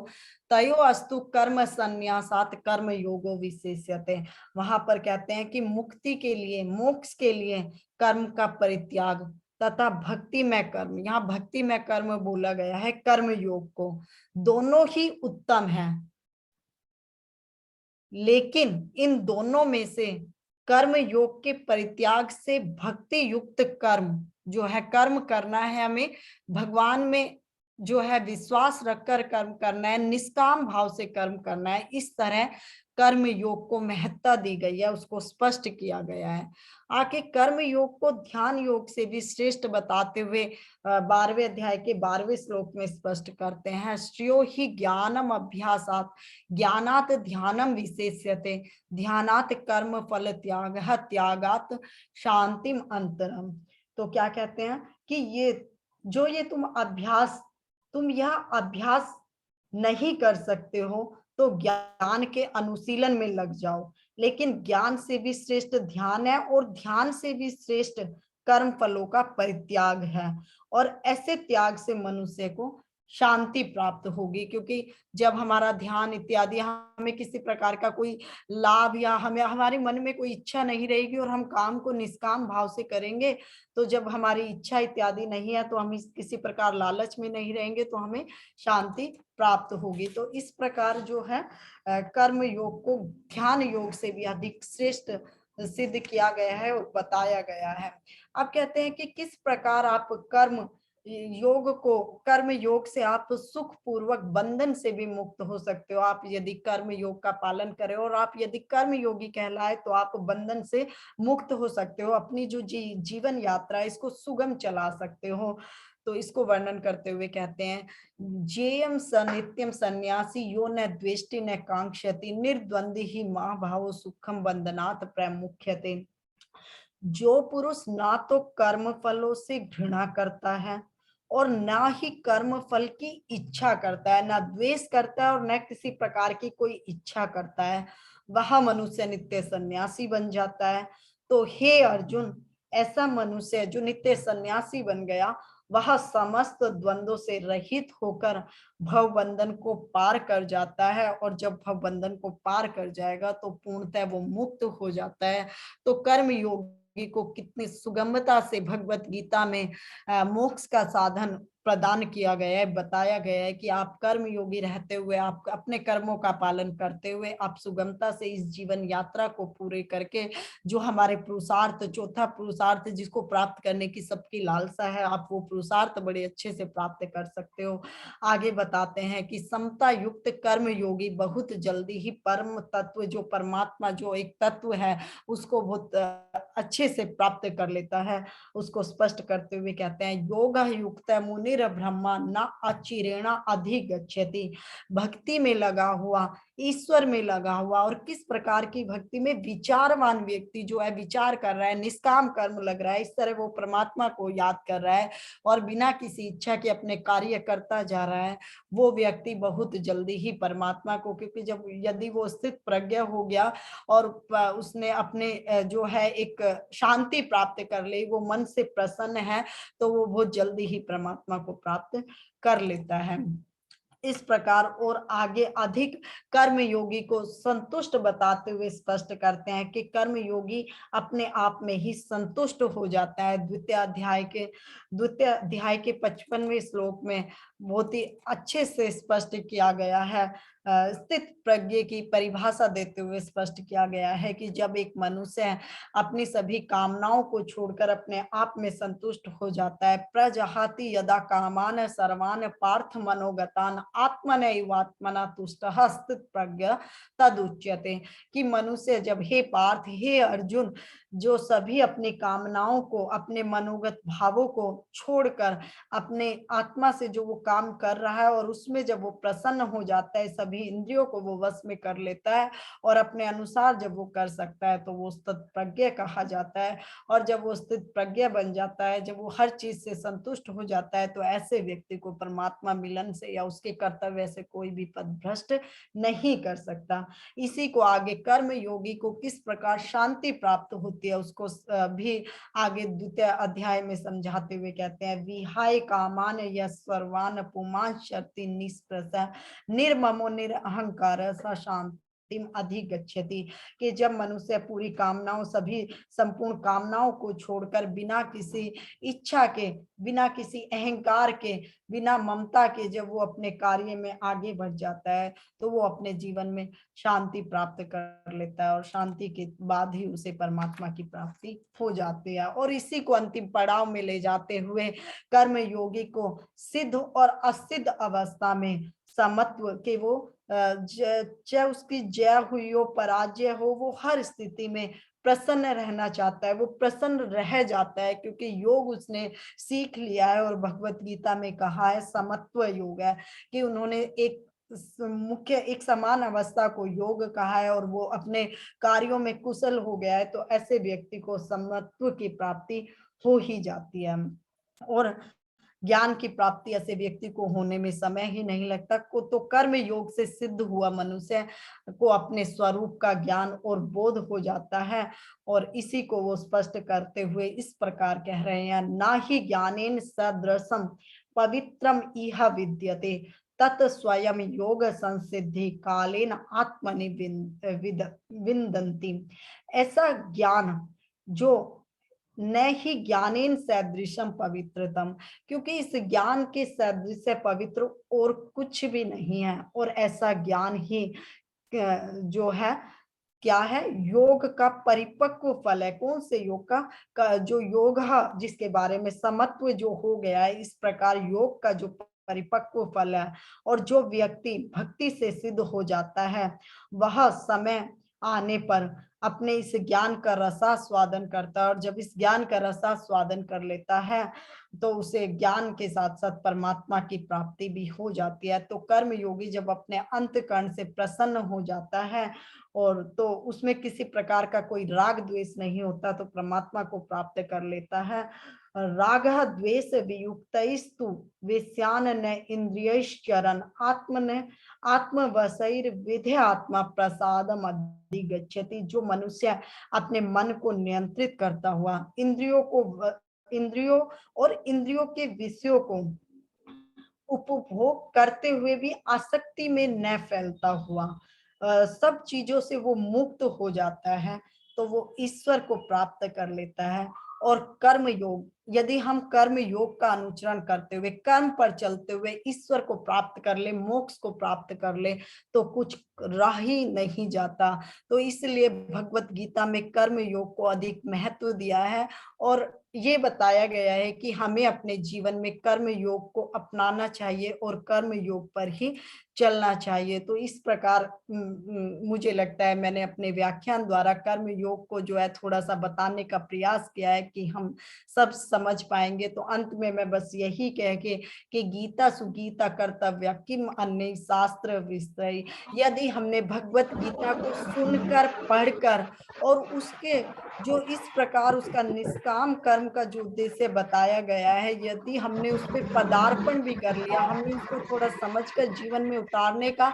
तयो अस्तु कर्म संन्यासात् कर्म योगो विशेष्यते। वहां पर कहते हैं कि मुक्ति के लिए, मोक्ष के लिए कर्म का परित्याग तथा भक्ति में कर्म, यहाँ भक्ति में कर्म बोला गया है कर्म योग को, दोनों ही उत्तम है, लेकिन इन दोनों में से कर्म योग के परित्याग से भक्ति युक्त कर्म जो है, कर्म करना है हमें, भगवान में जो है विश्वास रखकर कर्म करना है, निष्काम भाव से कर्म करना है। इस तरह कर्म योग को महत्ता दी गई है, उसको स्पष्ट किया गया है। आगे कर्म योग को ध्यान योग से भी श्रेष्ठ बताते हुए 12वें अध्याय के 12वें श्लोक में स्पष्ट करते हैं श्रेयो ही ज्ञानम अभ्यासात् ज्ञानात् ध्यानम विशेष्यते ध्यानात् कर्म फल त्यागः त्यागात् शांतिम अंतरम। तो क्या कहते हैं कि ये तुम यह अभ्यास नहीं कर सकते हो तो ज्ञान के अनुशीलन में लग जाओ, लेकिन ज्ञान से भी श्रेष्ठ ध्यान है और ध्यान से भी श्रेष्ठ कर्म फलों का परित्याग है। और ऐसे त्याग से मनुष्य को शांति प्राप्त होगी, क्योंकि जब हमारा ध्यान इत्यादि, हमें किसी प्रकार का कोई लाभ या हमें हमारे मन में कोई इच्छा नहीं रहेगी और हम काम को निष्काम भाव से करेंगे, तो जब हमारी इच्छा इत्यादि नहीं है तो हम किसी प्रकार लालच में नहीं रहेंगे, तो हमें शांति प्राप्त होगी। तो इस प्रकार जो है कर्म योग को ध्यान योग से भी अधिक श्रेष्ठ सिद्ध किया गया है और बताया गया है। अब कहते हैं कि किस प्रकार आप कर्म योग से आप सुख पूर्वक बंधन से भी मुक्त हो सकते हो। आप यदि कर्म योग का पालन करें और आप यदि कर्म योगी कहलाए तो आप बंधन से मुक्त हो सकते हो, अपनी जो जीवन यात्रा है इसको सुगम चला सकते हो। तो इसको वर्णन करते हुए कहते हैं, जेयम स नित्यम सन्यासी यो न द्वेष्टि न कांक्षति निर्द्वंद्व ही महाभावो सुखम बंधनात् प्रमुख्यते। जो पुरुष ना तो कर्म फलों से घृणा करता है और ना ही कर्म फल की इच्छा करता है, ना द्वेष करता है और न किसी प्रकार की कोई इच्छा करता है, वह मनुष्य नित्य सन्यासी बन जाता है। तो हे अर्जुन, ऐसा मनुष्य जो नित्य सन्यासी बन गया, वह समस्त द्वंद्वों से रहित होकर भव बंधन को पार कर जाता है। और जब भव बंधन को पार कर जाएगा तो पूर्णतः वो मुक्त हो जाता है। तो कर्म योगी को कितनी सुगमता से भगवत गीता में मोक्ष का साधन प्रदान किया गया है, बताया गया है कि आप कर्म योगी रहते हुए, आप अपने कर्मों का पालन करते हुए आप सुगमता से इस जीवन यात्रा को पूरे करके जो हमारे पुरुषार्थ, चौथा पुरुषार्थ जिसको प्राप्त करने की सबकी लालसा है, आप वो पुरुषार्थ बड़े अच्छे से प्राप्त कर सकते हो। आगे बताते हैं कि समता युक्त कर्म योगी बहुत जल्दी ही परम तत्व, जो परमात्मा जो एक तत्व है, उसको बहुत अच्छे से प्राप्त कर लेता है। उसको स्पष्ट करते हुए कहते हैं, योग युक्त मुनिर ब्रह्मा न अचिरेणा अधिगच्छति। भक्ति में लगा हुआ, ईश्वर में लगा हुआ, और किस प्रकार की भक्ति में, विचारवान व्यक्ति जो है, विचार कर रहा है, निष्काम कर्म लग रहा है, इस तरह वो परमात्मा को याद कर रहा है और बिना किसी इच्छा के अपने कार्य करता जा रहा है, वो व्यक्ति बहुत जल्दी ही परमात्मा को, क्योंकि जब यदि वो स्थित प्रज्ञ हो गया और उसने अपने जो है एक शांति प्राप्त कर ली, वो मन से प्रसन्न है, तो वो बहुत जल्दी ही परमात्मा को प्राप्त कर लेता है। इस प्रकार और आगे अधिक कर्म योगी को संतुष्ट बताते हुए स्पष्ट करते हैं कि कर्म योगी अपने आप में ही संतुष्ट हो जाता है। द्वितीय अध्याय के 55वें श्लोक में बहुत ही अच्छे से स्पष्ट किया गया है, स्थित प्रज्ञ की परिभाषा देते हुए स्पष्ट किया गया है कि जब एक मनुष्य अपनी सभी कामनाओं को छोड़कर अपने आप में संतुष्ट हो जाता है, प्रजहाति यदा कामान सर्वान पार्थ मनोगतान आत्मनैवात्मना तुष्टः स्थित प्रज्ञ तदुच्यते। कि मनुष्य जब, हे पार्थ, हे अर्जुन, जो सभी अपनी कामनाओं को, अपने मनोगत भावों को छोड़कर अपने आत्मा से जो वो काम कर रहा है और उसमें जब वो प्रसन्न हो जाता है, सभी इंद्रियों को वो वश में कर लेता है और अपने अनुसार जब वो कर सकता है, तो वो स्थित प्रज्ञ कहा जाता है। और जब वो स्थित प्रज्ञ बन जाता है, जब वो हर चीज से संतुष्ट हो जाता है, तो ऐसे व्यक्ति को परमात्मा मिलन से या उसके कर्तव्य से कोई भी पद भ्रष्ट नहीं कर सकता। इसी को आगे कर्म योगी को किस प्रकार शांति प्राप्त होती है उसको भी आगे द्वितीय अध्याय में समझाते हुए कहते हैं, विहाय कामान यस्वर्वान पुमान शर्ति निष्प्रस निर्ममो निरअहंकार स शांति अधिगच्छति। कि जब मनुष्य पूरी कामनाओं, सभी संपूर्ण कामनाओं को छोड़कर बिना किसी इच्छा के, बिना किसी अहंकार के, बिना ममता के जब वो अपने कार्य में आगे बढ़ जाता है, तो वो अपने जीवन में शांति प्राप्त कर लेता है और शांति के बाद ही उसे परमात्मा की प्राप्ति हो जाती है। और इसी को अंतिम पड़ाव में ले जाते हुए कर्म योगी को सिद्ध और असिद्ध अवस्था में समत्व के, वो चाहे उसकी जय हुई हो, पराजय हो, वो हर स्थिति में प्रसन्न रहना चाहता है, वो प्रसन्न रह जाता है, क्योंकि योग उसने सीख लिया है। और भगवत गीता में कहा है समत्व योग है, कि उन्होंने एक मुख्य, एक समान अवस्था को योग कहा है और वो अपने कार्यों में कुशल हो गया है, तो ऐसे व्यक्ति को समत्व की प्राप्ति हो ही जाती है। और ज्ञान की प्राप्ति ऐसे व्यक्ति को होने में समय ही नहीं लगता को, तो कर्म योग से सिद्ध हुआ मनुष्य को अपने स्वरूप का ज्ञान और बोध हो जाता है। और इसी को वो स्पष्ट करते हुए इस प्रकार कह रहे हैं, ना ही ज्ञानेन सदृशम पवित्रम इह विद्यते तत् स्वयं योग संसिद्धि कालेन आत्मनि विन्दन्ति। ऐसा ज्ञान जो न ही ज्ञानेन सदृशम पवित्रतम, क्योंकि इस ज्ञान के सदृश पवित्र और कुछ भी नहीं है। और ऐसा ज्ञान ही जो है क्या है, योग का परिपक्व फल है। कौन से योग का जो योग है जिसके बारे में समत्व जो हो गया है, इस प्रकार योग का जो परिपक्व फल है। और जो व्यक्ति भक्ति से सिद्ध हो जाता है वह समय आने पर अपने इस ज्ञान का रसास्वादन करता है। और जब इस ज्ञान का रसास्वादन कर लेता है तो उसे ज्ञान के साथ साथ परमात्मा की प्राप्ति भी हो जाती है। तो कर्म योगी जब अपने अंतकरण से प्रसन्न हो जाता है और तो उसमें किसी प्रकार का कोई राग द्वेष नहीं होता, तो परमात्मा को प्राप्त कर लेता है। राग द्वेष वियुक्तस्तु विषयान न इंद्रियश्चरन् आत्मवशैर विधि आत्मा प्रसादम अधिगच्छति। जो मनुष्य अपने मन को नियंत्रित करता हुआ इंद्रियों और इंद्रियों के विषयों को उपभोग करते हुए भी आसक्ति में न फैलता हुआ सब चीजों से वो मुक्त हो जाता है, तो वो ईश्वर को प्राप्त कर लेता है। और कर्म योग, यदि हम कर्म योग का अनुचरण करते हुए कर्म पर चलते हुए ईश्वर को प्राप्त कर ले, मोक्ष को प्राप्त कर ले, तो कुछ रह ही नहीं जाता। तो इसलिए भगवत गीता में कर्म योग को अधिक महत्व दिया है और ये बताया गया है कि हमें अपने जीवन में कर्म योग को अपनाना चाहिए और कर्म योग पर ही चलना चाहिए। तो इस प्रकार मुझे लगता है मैंने अपने व्याख्यान द्वारा कर्म योग को जो है थोड़ा सा बताने का प्रयास किया है कि हम सब समझ पाएंगे। तो अंत में मैं बस यही कह के कि गीता सुगीता कर्तव्य किम अन्य शास्त्र विषय। यदि हमने भगवत गीता को सुनकर पढ़कर और उसके जो इस प्रकार उसका निष्काम कर्म का जो उद्देश्य बताया गया है, यदि हमने उस पर पदार्पण भी कर लिया, हमने उसको थोड़ा समझकर जीवन में उतारने का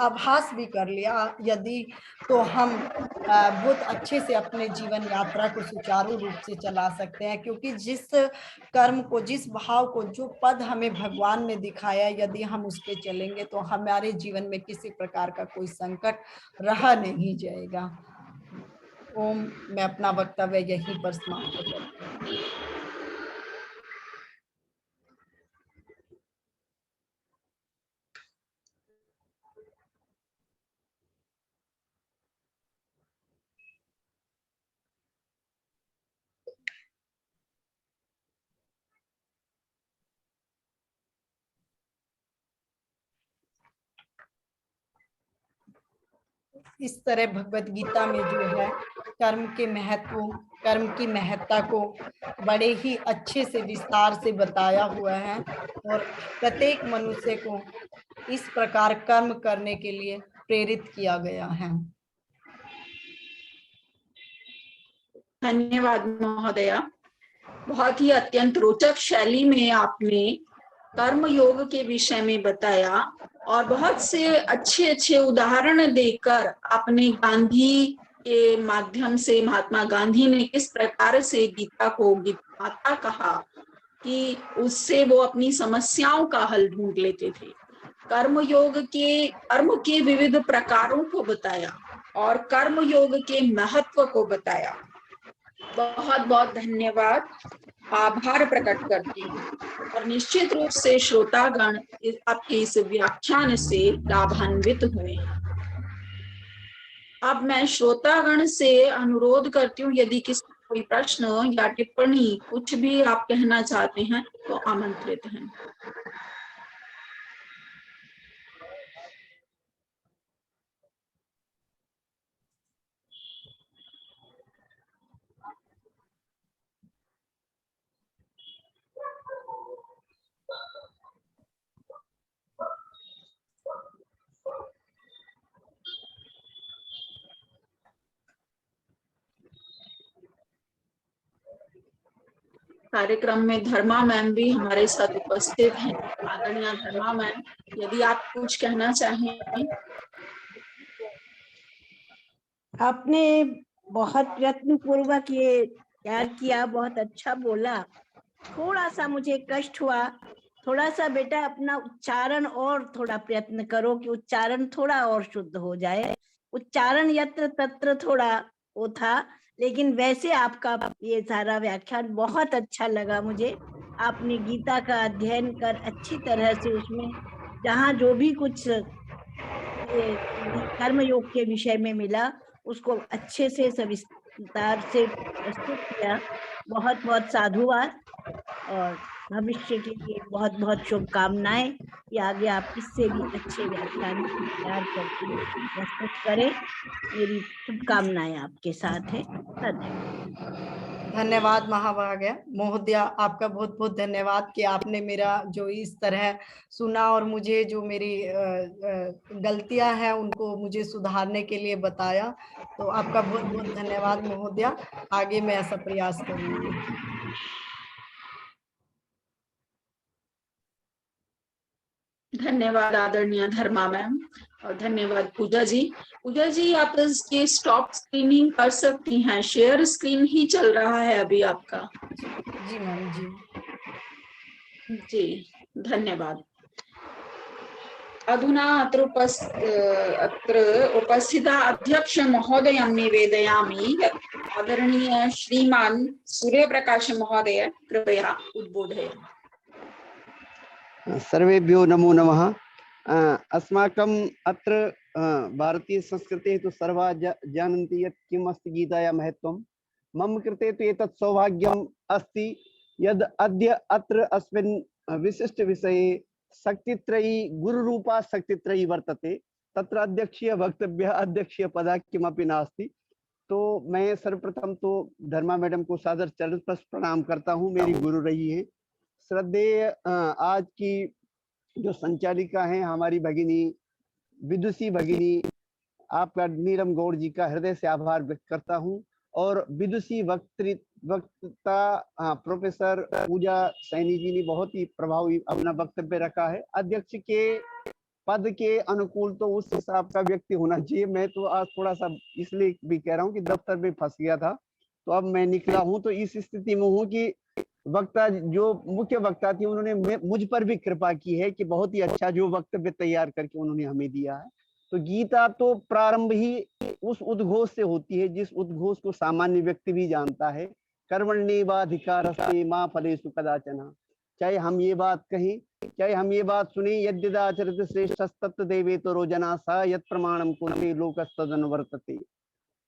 आभास भी कर लिया यदि, तो हम बहुत अच्छे से अपने जीवन यात्रा को सुचारू रूप से चला सकते हैं। क्योंकि जिस कर्म को, जिस भाव को, जो पद हमें भगवान ने दिखाया, यदि हम उस पे चलेंगे तो हमारे जीवन में किसी प्रकार का कोई संकट रह नहीं जाएगा। ओम, मैं अपना वक्तव्य यहीं पर समाप्त करती हूँ। इस तरह भगवत गीता में जो है कर्म के महत्व, कर्म की महत्ता को बड़े ही अच्छे से विस्तार से बताया हुआ है और प्रत्येक मनुष्य को इस प्रकार कर्म करने के लिए प्रेरित किया गया है। धन्यवाद महोदया। बहुत ही अत्यंत रोचक शैली में आपने कर्म योग के विषय में बताया और बहुत से अच्छे अच्छे उदाहरण देकर आपने गांधी के माध्यम से, महात्मा गांधी ने किस प्रकार से गीता को गीता माता कहा कि उससे वो अपनी समस्याओं का हल ढूंढ लेते थे। कर्म के विविध प्रकारों को बताया और कर्म योग के महत्व को बताया। बहुत बहुत धन्यवाद, आभार प्रकट करती हूँ और निश्चित रूप से श्रोतागण आपके इस व्याख्यान से लाभान्वित हुए। अब मैं श्रोतागण से अनुरोध करती हूँ, यदि किसी कोई प्रश्न या टिप्पणी कुछ भी आप कहना चाहते हैं तो आमंत्रित हैं। कार्यक्रम में धर्मा मैम भी हमारे साथ उपस्थित हैं। आदरणीय धर्मा मैम, यदि आप कुछ कहना चाहें। आपने बहुत प्रयत्न पूर्वक ये तैयार किया, बहुत अच्छा बोला। थोड़ा सा मुझे कष्ट हुआ, थोड़ा सा बेटा अपना उच्चारण और थोड़ा प्रयत्न करो कि उच्चारण थोड़ा और शुद्ध हो जाए। उच्चारण यत्र तत्र थोड़ा वो था, लेकिन वैसे आपका ये सारा व्याख्यान बहुत अच्छा लगा मुझे। आपने गीता का अध्ययन कर अच्छी तरह से उसमें जहाँ जो भी कुछ ये कर्मयोग के विषय में मिला उसको अच्छे से सविस्तार से प्रस्तुत किया। बहुत बहुत साधुवाद और भविष्य के लिए बहुत बहुत शुभकामनाएं कि आगे आप इससे भी अच्छे व्याख्यान तैयार करके प्रस्तुत करें। मेरी शुभकामनाएं आपके साथ है। धन्यवाद। धन्यवाद महाभाग्य महोदया, आपका बहुत बहुत धन्यवाद कि आपने मेरा जो इस तरह सुना और मुझे जो मेरी गलतियां हैं उनको मुझे सुधारने के लिए बताया। तो आपका बहुत बहुत धन्यवाद महोदया, आगे मैं ऐसा प्रयास करूंगी। धन्यवाद आदरणीय धर्मा मैम, और धन्यवाद पूजा जी। पूजा जी, आप इसकी स्टॉप स्क्रीनिंग कर सकती हैं, शेयर स्क्रीन ही चल रहा है अभी आपका। जी मैम जी। जी धन्यवाद। अधुना अत्र उपस्थिता अध्यक्ष महोदयं निवेदयामि यत् आदरणीय श्रीमान सूर्यप्रकाश महोदय कृपया उद्बोधयन्तु। सर्वेभ्यो नमो नमः। अस्माकम् अत्र भारतीय संस्कृतेः तु सर्वा जानन्ति यत् किम् अस्ति गीतायाः महत्त्वं। मम कृते तु एतत् सौभाग्यम् अस्ति यद् अद्य अत्र अस्मिन् विशिष्ट विषये शक्तित्रयी गुरुरूपा शक्तित्रयी वर्तते। तत्र अध्यक्षीय वक्तव्यः अध्यक्षीय पदः किमपि नास्ति। तो मैं सर्वप्रथम तो धर्मा मैडम को सादर चरण स्पर्श प्रणाम करता हूँ, मेरी गुरु रही है। श्रद्धेय आज की जो संचालिका हैं हमारी भगिनी विदुषी भगिनी, आपका नीलम गौड़ जी का हृदय से आभार व्यक्त करता हूं। और विदुषी वक्ता प्रोफेसर पूजा सैनी जी ने बहुत ही प्रभावी अपना वक्तव्य रखा है। अध्यक्ष के पद के अनुकूल तो उस हिसाब का व्यक्ति होना चाहिए। मैं तो आज थोड़ा सा इसलिए भी कह रहा हूँ कि दफ्तर में फंस गया था, तो अब मैं निकला हूँ, तो इस स्थिति में हूँ कि वक्ता जो मुख्य वक्ता थी उन्होंने मुझ पर भी कृपा की है कि बहुत ही अच्छा जो वक्तव्य तैयार करके उन्होंने हमें दिया है। तो गीता तो प्रारंभ ही उस उद्घोष से होती है जिस उद्घोष को सामान्य व्यक्ति भी जानता है, कर्मण्येवाधिकारस्ते मा फलेषु कदाचन। चाहे हम ये बात कहें, चाहे हम ये बात सुने, यद्यदाचरति श्रेष्ठस्तत्तदेवेतरो जनाः स यत् प्रमाणं कुर्ते लोकस्तदनुवर्तते।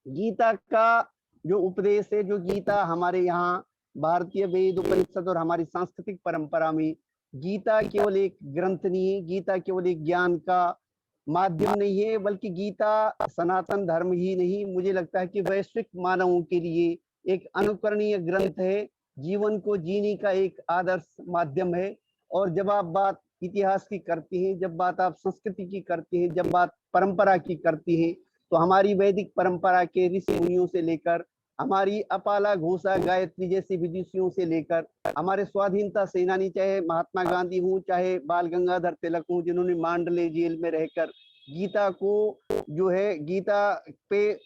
गीता का जो उपदेश है, जो गीता हमारे यहाँ भारतीय वेद उपनिषद और हमारी सांस्कृतिक परंपरा में गीता केवल एक ग्रंथ नहीं है, गीता केवल एक ज्ञान का माध्यम नहीं है, बल्कि गीता सनातन धर्म ही नहीं, मुझे लगता है कि वैश्विक मानवों के लिए एक अनुकरणीय ग्रंथ है, जीवन को जीने का एक आदर्श माध्यम है। और जब आप बात इतिहास की करती हैं, जब बात आप संस्कृति की करती हैं, जब बात परंपरा की करती हैं, तो हमारी वैदिक परंपरा के ऋषि मुनियों से लेकर हमारी अपाला घोषा गायत्री जैसी विदुषियों से लेकर हमारे स्वाधीनता सेनानी, चाहे महात्मा गांधी हूँ, चाहे बाल गंगाधर तिलक हूँ, जिन्होंने मांडले जेल में रहकर गीता को जो है गीता पे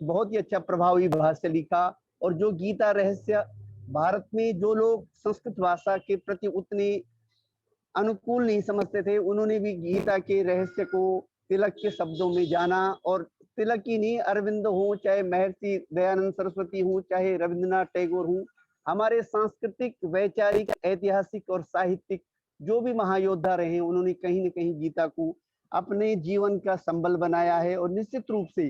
बहुत ही अच्छा प्रभावी भाष्य लिखा। और जो गीता रहस्य भारत में जो लोग संस्कृत भाषा के प्रति उतने अनुकूल नहीं समझते थे, उन्होंने भी गीता के रहस्य को तिलक के शब्दों में जाना। और तिलक ही नहीं, अरविंद हो, चाहे महर्षि दयानंद सरस्वती हो, चाहे रविंद्रनाथ टैगोर हो, हमारे सांस्कृतिक, वैचारिक, ऐतिहासिक और साहित्यिक जो भी महायोद्धा रहे, उन्होंने कहीं न कहीं गीता को अपने जीवन का संबल बनाया है। और निश्चित रूप से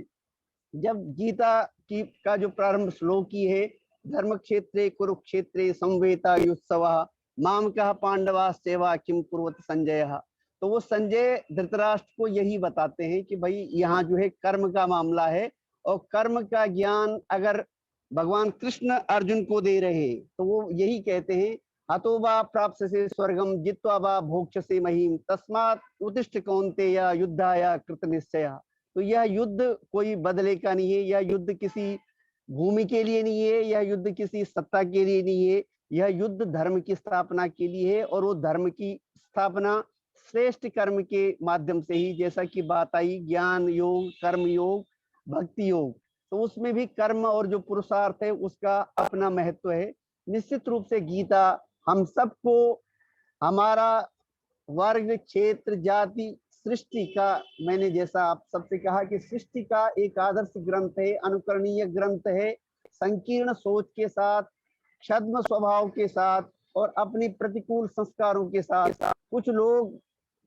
जब गीता की का जो प्रारंभ श्लोक ही है, धर्म क्षेत्रे कुरुक्षेत्रे संवेता युत्सवः माम कहा पांडवा सेवा किम कुर्वत संजय। तो वो संजय धृतराष्ट्र को यही बताते हैं कि भाई यहाँ जो है कर्म का मामला है, और कर्म का ज्ञान अगर भगवान कृष्ण अर्जुन को दे रहे हैं तो वो यही कहते हैं, हतो वा प्राप्स्यसे स्वर्गम जित्वा वा भोक्ष्यसे महीम तस्मात् उत्तिष्ठ कौन्तेय युद्धाय कृत निश्चयः। तो यह युद्ध कोई बदले का नहीं है, यह युद्ध किसी भूमि के लिए नहीं है, यह युद्ध किसी सत्ता के लिए नहीं है, यह युद्ध धर्म की स्थापना के लिए है, और वो धर्म की स्थापना श्रेष्ठ कर्म के माध्यम से ही, जैसा कि बात आई ज्ञान योग, कर्म योग, भक्ति योग, तो उसमें भी कर्म और जो पुरुषार्थ है उसका अपना महत्व है। निश्चित रूप से गीता हम सबको हमारा वर्ग, क्षेत्र, जाति, सृष्टि का, मैंने जैसा आप सबसे कहा कि सृष्टि का एक आदर्श ग्रंथ है, अनुकरणीय ग्रंथ है। संकीर्ण सोच के साथ, छद्म स्वभाव के साथ और अपनी प्रतिकूल संस्कारों के साथ कुछ लोग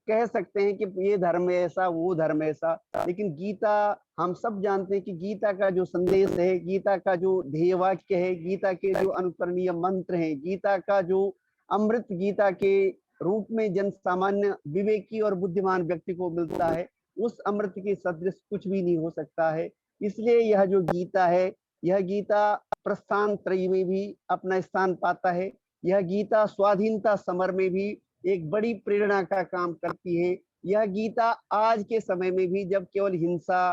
कह सकते हैं कि ये धर्म ऐसा, वो धर्म ऐसा, लेकिन गीता, हम सब जानते हैं कि गीता का जो संदेश है, गीता का जो ध्येय वाक्य है, गीता के जो अनुकरणीय मंत्र हैं, गीता का जो अमृत गीता के रूप में जन सामान्य विवेकी और बुद्धिमान व्यक्ति को मिलता है, उस अमृत के सदृश कुछ भी नहीं हो सकता है। इसलिए यह जो गीता है, यह गीता प्रस्थान त्रयी में भी अपना स्थान पाता है। यह गीता स्वाधीनता समर में भी एक बड़ी प्रेरणा का काम करती है। यह गीता आज के समय में भी, जब केवल हिंसा,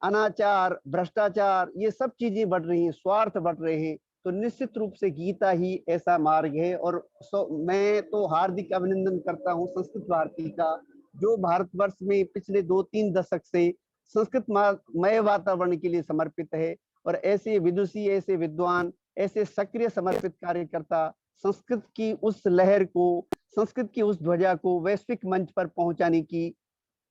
अनाचार, भ्रष्टाचार, ये सब चीजें बढ़ रही हैं, स्वार्थ बढ़ रहे हैं, तो निश्चित रूप से गीता ही ऐसा मार्ग है। और मैं तो हार्दिक अभिनंदन करता हूँ संस्कृत भारती का, जो भारतवर्ष में पिछले 2-3 दशक से संस्कृतमय वातावरण के लिए समर्पित है। और ऐसे विदुषी, ऐसे विद्वान, ऐसे सक्रिय समर्पित कार्यकर्ता संस्कृत की उस लहर को, संस्कृत की उस ध्वजा को वैश्विक मंच पर पहुंचाने की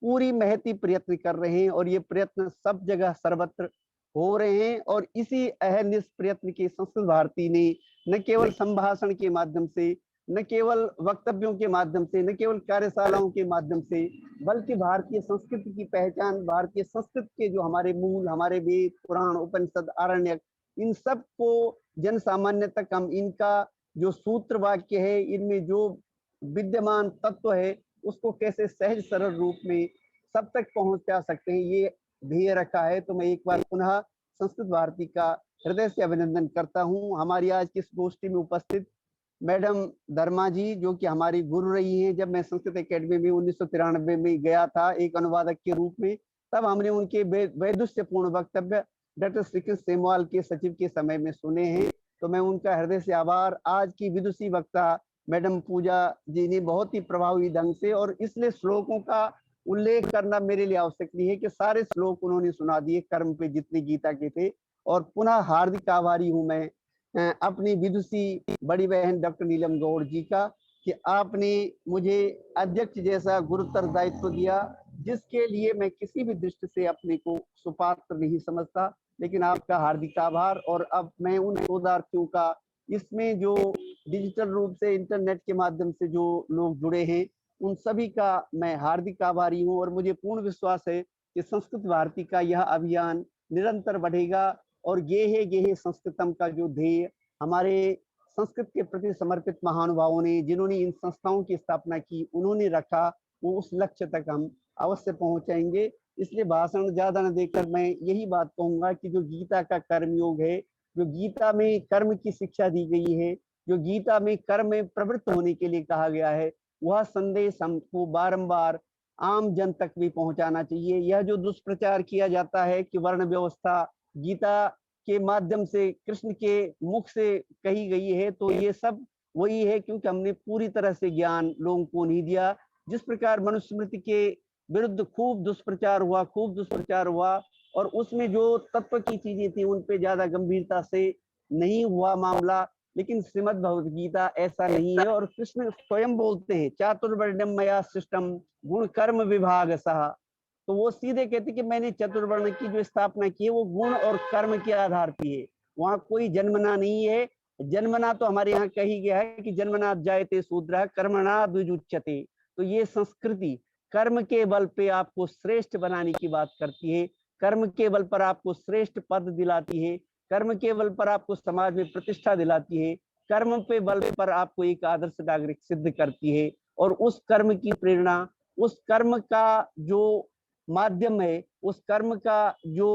पूरी महती प्रयत्न कर रहे हैं, और ये प्रयत्न सब जगह सर्वत्र हो रहे हैं। और इसी अहर्निश प्रयत्न के संस्कृत भारती ने न केवल संभाषण के माध्यम से, न केवल वक्तव्यों के माध्यम से, न केवल कार्यशालाओं के माध्यम से, बल्कि भारतीय संस्कृति की पहचान, भारतीय संस्कृत के जो हमारे मूल, हमारे वेद, पुराण, उपनिषद, आरण्यक, इन सब को जन सामान्य तक हम इनका जो सूत्र वाक्य है, इनमें जो विद्यमान तत्व है, उसको कैसे सहज सरल रूप में सब तक पहुंचा सकते हैं, ये ध्येय रखा है। तो मैं एक बार पुनः संस्कृत भारती का हृदय से अभिनंदन करता हूँ। हमारी आज की इस गोष्ठी में उपस्थित मैडम धर्मा जी, जो कि हमारी गुरु रही हैं। जब मैं संस्कृत एकेडमी में 1993 में गया था एक अनुवादक के रूप में, तब हमने उनके वैदुष्यपूर्ण वक्तव्य डॉक्टर श्री कृष्ण सेमवाल के सचिव के समय में सुने हैं। तो मैं उनका हृदय से आभार। आज की विदुषी वक्ता मैडम पूजा जी ने बहुत ही प्रभावी ढंग से, और इसलिए श्लोकों का उल्लेख करना मेरे लिए आवश्यक नहीं है कि सारे श्लोक उन्होंने सुना दिए कर्म पे, जितने गीता के थे। और पुनः हार्दिक आभारी हूं मैं अपनी विदुषी बड़ी बहन डॉक्टर नीलम गौड़ जी का, कि आपने मुझे अध्यक्ष जैसा गुरुतर दायित्व दिया, जिसके लिए मैं किसी भी दृष्टि से अपने को सुपात्र नहीं समझता। लेकिन आपका हार्दिक आभार। और अब मैं उन शोधार्थियों का, इसमें जो डिजिटल रूप से इंटरनेट के माध्यम से जो लोग जुड़े हैं, उन सभी का मैं हार्दिक आभारी हूँ। और मुझे पूर्ण विश्वास है कि संस्कृत भारती का यह अभियान निरंतर बढ़ेगा, और गेहे गेहे संस्कृतम का जो ध्येय हमारे संस्कृत के प्रति समर्पित महानुभावों ने, जिन्होंने इन संस्थाओं की स्थापना की, उन्होंने रखा, वो उस लक्ष्य तक हम अवश्य पहुंचाएंगे। इसलिए भाषण ज्यादा न देकर मैं यही बात कहूंगा कि जो गीता का कर्म योग है, जो गीता में कर्म की शिक्षा दी गई है, जो गीता में कर्म में प्रवृत्त होने के लिए कहा गया है, वह संदेश हमको बारंबार आम जन तक भी पहुंचाना चाहिए। यह जो दुष्प्रचार किया जाता है कि वर्ण व्यवस्था गीता के माध्यम से कृष्ण के मुख से कही गई है, तो ये सब वही है क्योंकि हमने पूरी तरह से ज्ञान लोगों को नहीं दिया। जिस प्रकार मनुस्मृति के विरुद्ध खूब दुष्प्रचार हुआ, और उसमें जो तत्व की चीजें थी उन पे ज्यादा गंभीरता से नहीं हुआ मामला। लेकिन श्रीमद् भगवद गीता ऐसा नहीं है, और कृष्ण स्वयं बोलते हैं चातुर्वर्ण्यम मया सृष्टम गुण कर्म विभाग सह। तो वो सीधे कहते कि मैंने चतुर्वर्ण की जो स्थापना की है वो गुण और कर्म के आधार पर है, वहां कोई जन्मना नहीं है। जन्मना तो हमारे यहाँ कही गया है कि जन्मना जायते शूद्रः कर्मणा द्विजुच्यते। तो ये संस्कृति कर्म के बल पे आपको श्रेष्ठ बनाने की बात करती है, कर्म के बल पर आपको श्रेष्ठ पद दिलाती है, कर्म के बल पर आपको समाज में प्रतिष्ठा दिलाती है, कर्म पे बल पर आपको एक आदर्श नागरिक सिद्ध करती है। और उस कर्म की प्रेरणा, उस कर्म का जो माध्यम है, उस कर्म का जो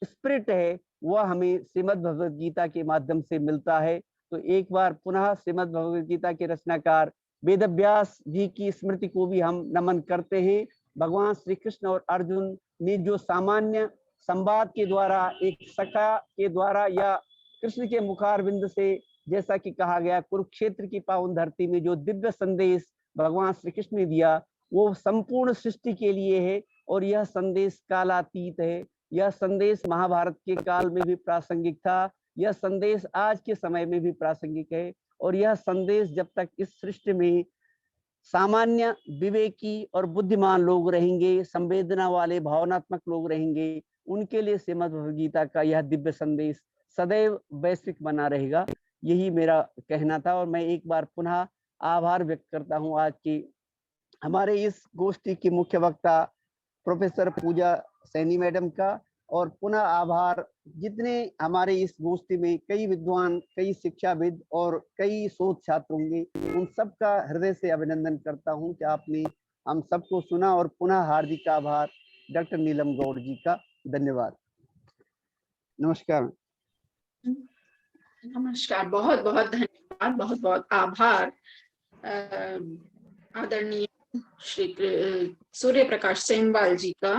स्पिरिट है, वह हमें श्रीमद् भगवद गीता के माध्यम से मिलता है। तो एक बार पुनः श्रीमद् भगवद गीता के रचनाकार वेदव्यास जी की स्मृति को भी हम नमन करते हैं। भगवान श्री कृष्ण और अर्जुन ने जो सामान्य संवाद के द्वारा, एक सखा के द्वारा या कृष्ण के मुखारविंद से जैसा कि कहा गया, कुरुक्षेत्र की पावन धरती में जो दिव्य संदेश भगवान श्री कृष्ण ने दिया वो संपूर्ण सृष्टि के लिए है, और यह संदेश कालातीत है। यह संदेश महाभारत के काल में भी प्रासंगिक था, यह संदेश आज के समय में भी प्रासंगिक है, और यह संदेश जब तक इस सृष्टि में सामान्य विवेकी और बुद्धिमान लोग रहेंगे, संवेदना वाले भावनात्मक लोग रहेंगे, उनके लिए श्रीमद् भगवद गीता का यह दिव्य संदेश सदैव वैश्विक बना रहेगा। यही मेरा कहना था, और मैं एक बार पुनः आभार व्यक्त करता हूं आज की हमारे इस गोष्ठी की मुख्य वक्ता प्रोफेसर पूजा सैनी मैडम का, और पुनः आभार जितने हमारे इस गोष्ठी में कई विद्वान, कई शिक्षाविद और कई शोध छात्र होंगे, उन सबका हृदय से अभिनंदन करता हूं कि आपने हम सबको सुना। और पुनः हार्दिक आभार डॉक्टर नीलम गौड़ जी का। धन्यवाद। नमस्कार। नमस्कार, बहुत बहुत धन्यवाद, बहुत बहुत आभार आदरणीय श्री सूर्य प्रकाश सेमवाल जी का।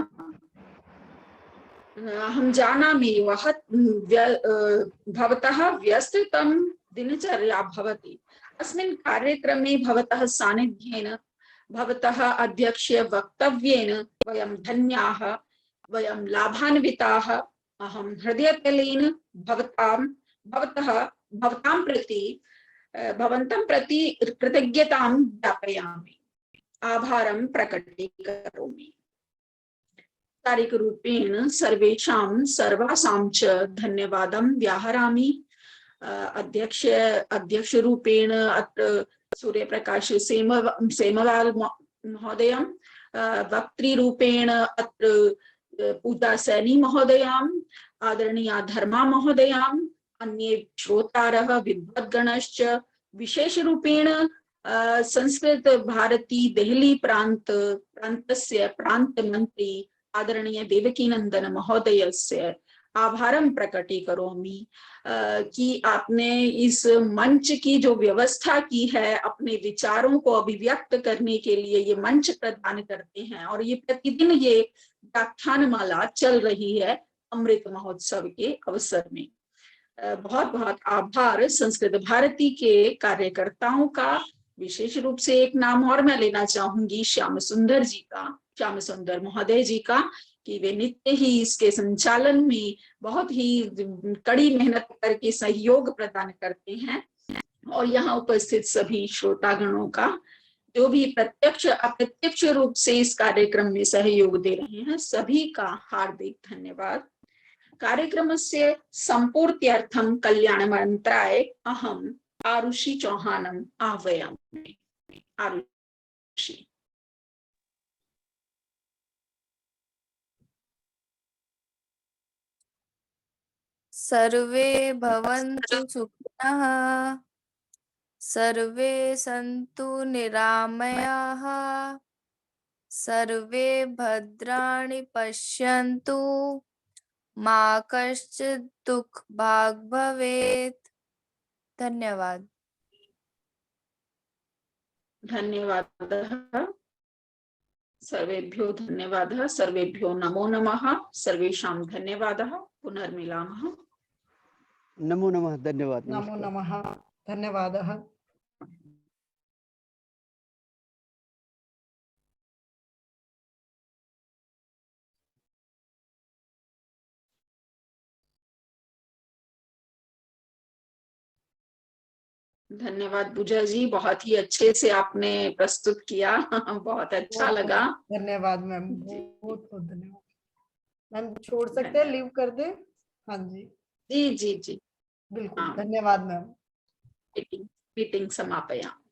हम जानामि भवतः व्यस्ततम दिनचर्या भवति। अस्मिन् कार्यक्रमे भवतः सानिध्येन, भवतः अध्यक्षीय वक्तव्येन वयं धन्याः, वयं लाभान्विताः। अहं हृदयतलेन भवतां प्रति कृतज्ञतां ज्ञापयामि, आभारं प्रकटीकरोमि। रूपेण सर्वेषां सर्वासां च धन्यवादं व्याहरामि। अध्यक्ष रूपेण अत्र सूर्यप्रकाश सेमवाल महोदयं, वक्त्री रूपेण अत्र पूजा सैनी महोदयां, आदरणीया धर्मा महोदयां, अन्ये श्रोतारः विद्वद्गणश्च, विशेष रूपेण संस्कृत भारती देहली प्रान्तस्य प्रान्तमन्त्री आदरणीय देवकीनंदन महोदयस्य आभारं प्रकटीकरोमि कि आपने इस मंच की जो व्यवस्था की है, अपने विचारों को अभिव्यक्त करने के लिए ये मंच प्रदान करते हैं, और ये प्रतिदिन ये व्याख्यानमाला चल रही है अमृत महोत्सव के अवसर में। बहुत बहुत आभार संस्कृत भारती के कार्यकर्ताओं का। विशेष रूप से एक नाम और मैं लेना चाहूंगी श्याम सुंदर जी का, श्याम सुंदर महोदय जी का, कि वे नित्य ही इसके संचालन में बहुत ही कड़ी मेहनत करके सहयोग प्रदान करते हैं। और यहाँ उपस्थित सभी श्रोतागणों का, जो भी प्रत्यक्ष अप्रत्यक्ष रूप से इस कार्यक्रम में सहयोग दे रहे हैं, सभी का हार्दिक धन्यवाद। कार्यक्रमस्य सम्पूर्त्यर्थं कल्याणमन्त्राय अहम् आरुषि चौहानम् आह्वयामि। आरुषि। सर्वे भवन्तु सुखिनः, सर्वे सन्तु निरामयाः, सर्वे भद्राणि पश्यन्तु, मा कश्चित् दुःखभाग् भवेत्। धन्यवाद। धन्यवादः। सर्वेभ्यो धन्यवादः, सर्वेभ्यो नमो नमः, सर्वेषां धन्यवादः। पुनर्मिलामः। नमो नमः। धन्यवाद। नमो नमः। धन्यवादः। धन्यवाद पूजा जी, बहुत ही अच्छे से आपने प्रस्तुत किया। बहुत अच्छा लगा। धन्यवाद मैम, बहुत बहुत धन्यवाद मैम। छोड़ सकते हैं, लीव कर दे? हाँ जी जी जी जी, बिल्कुल। हाँ। धन्यवाद मैम। मीटिंग समापयामि।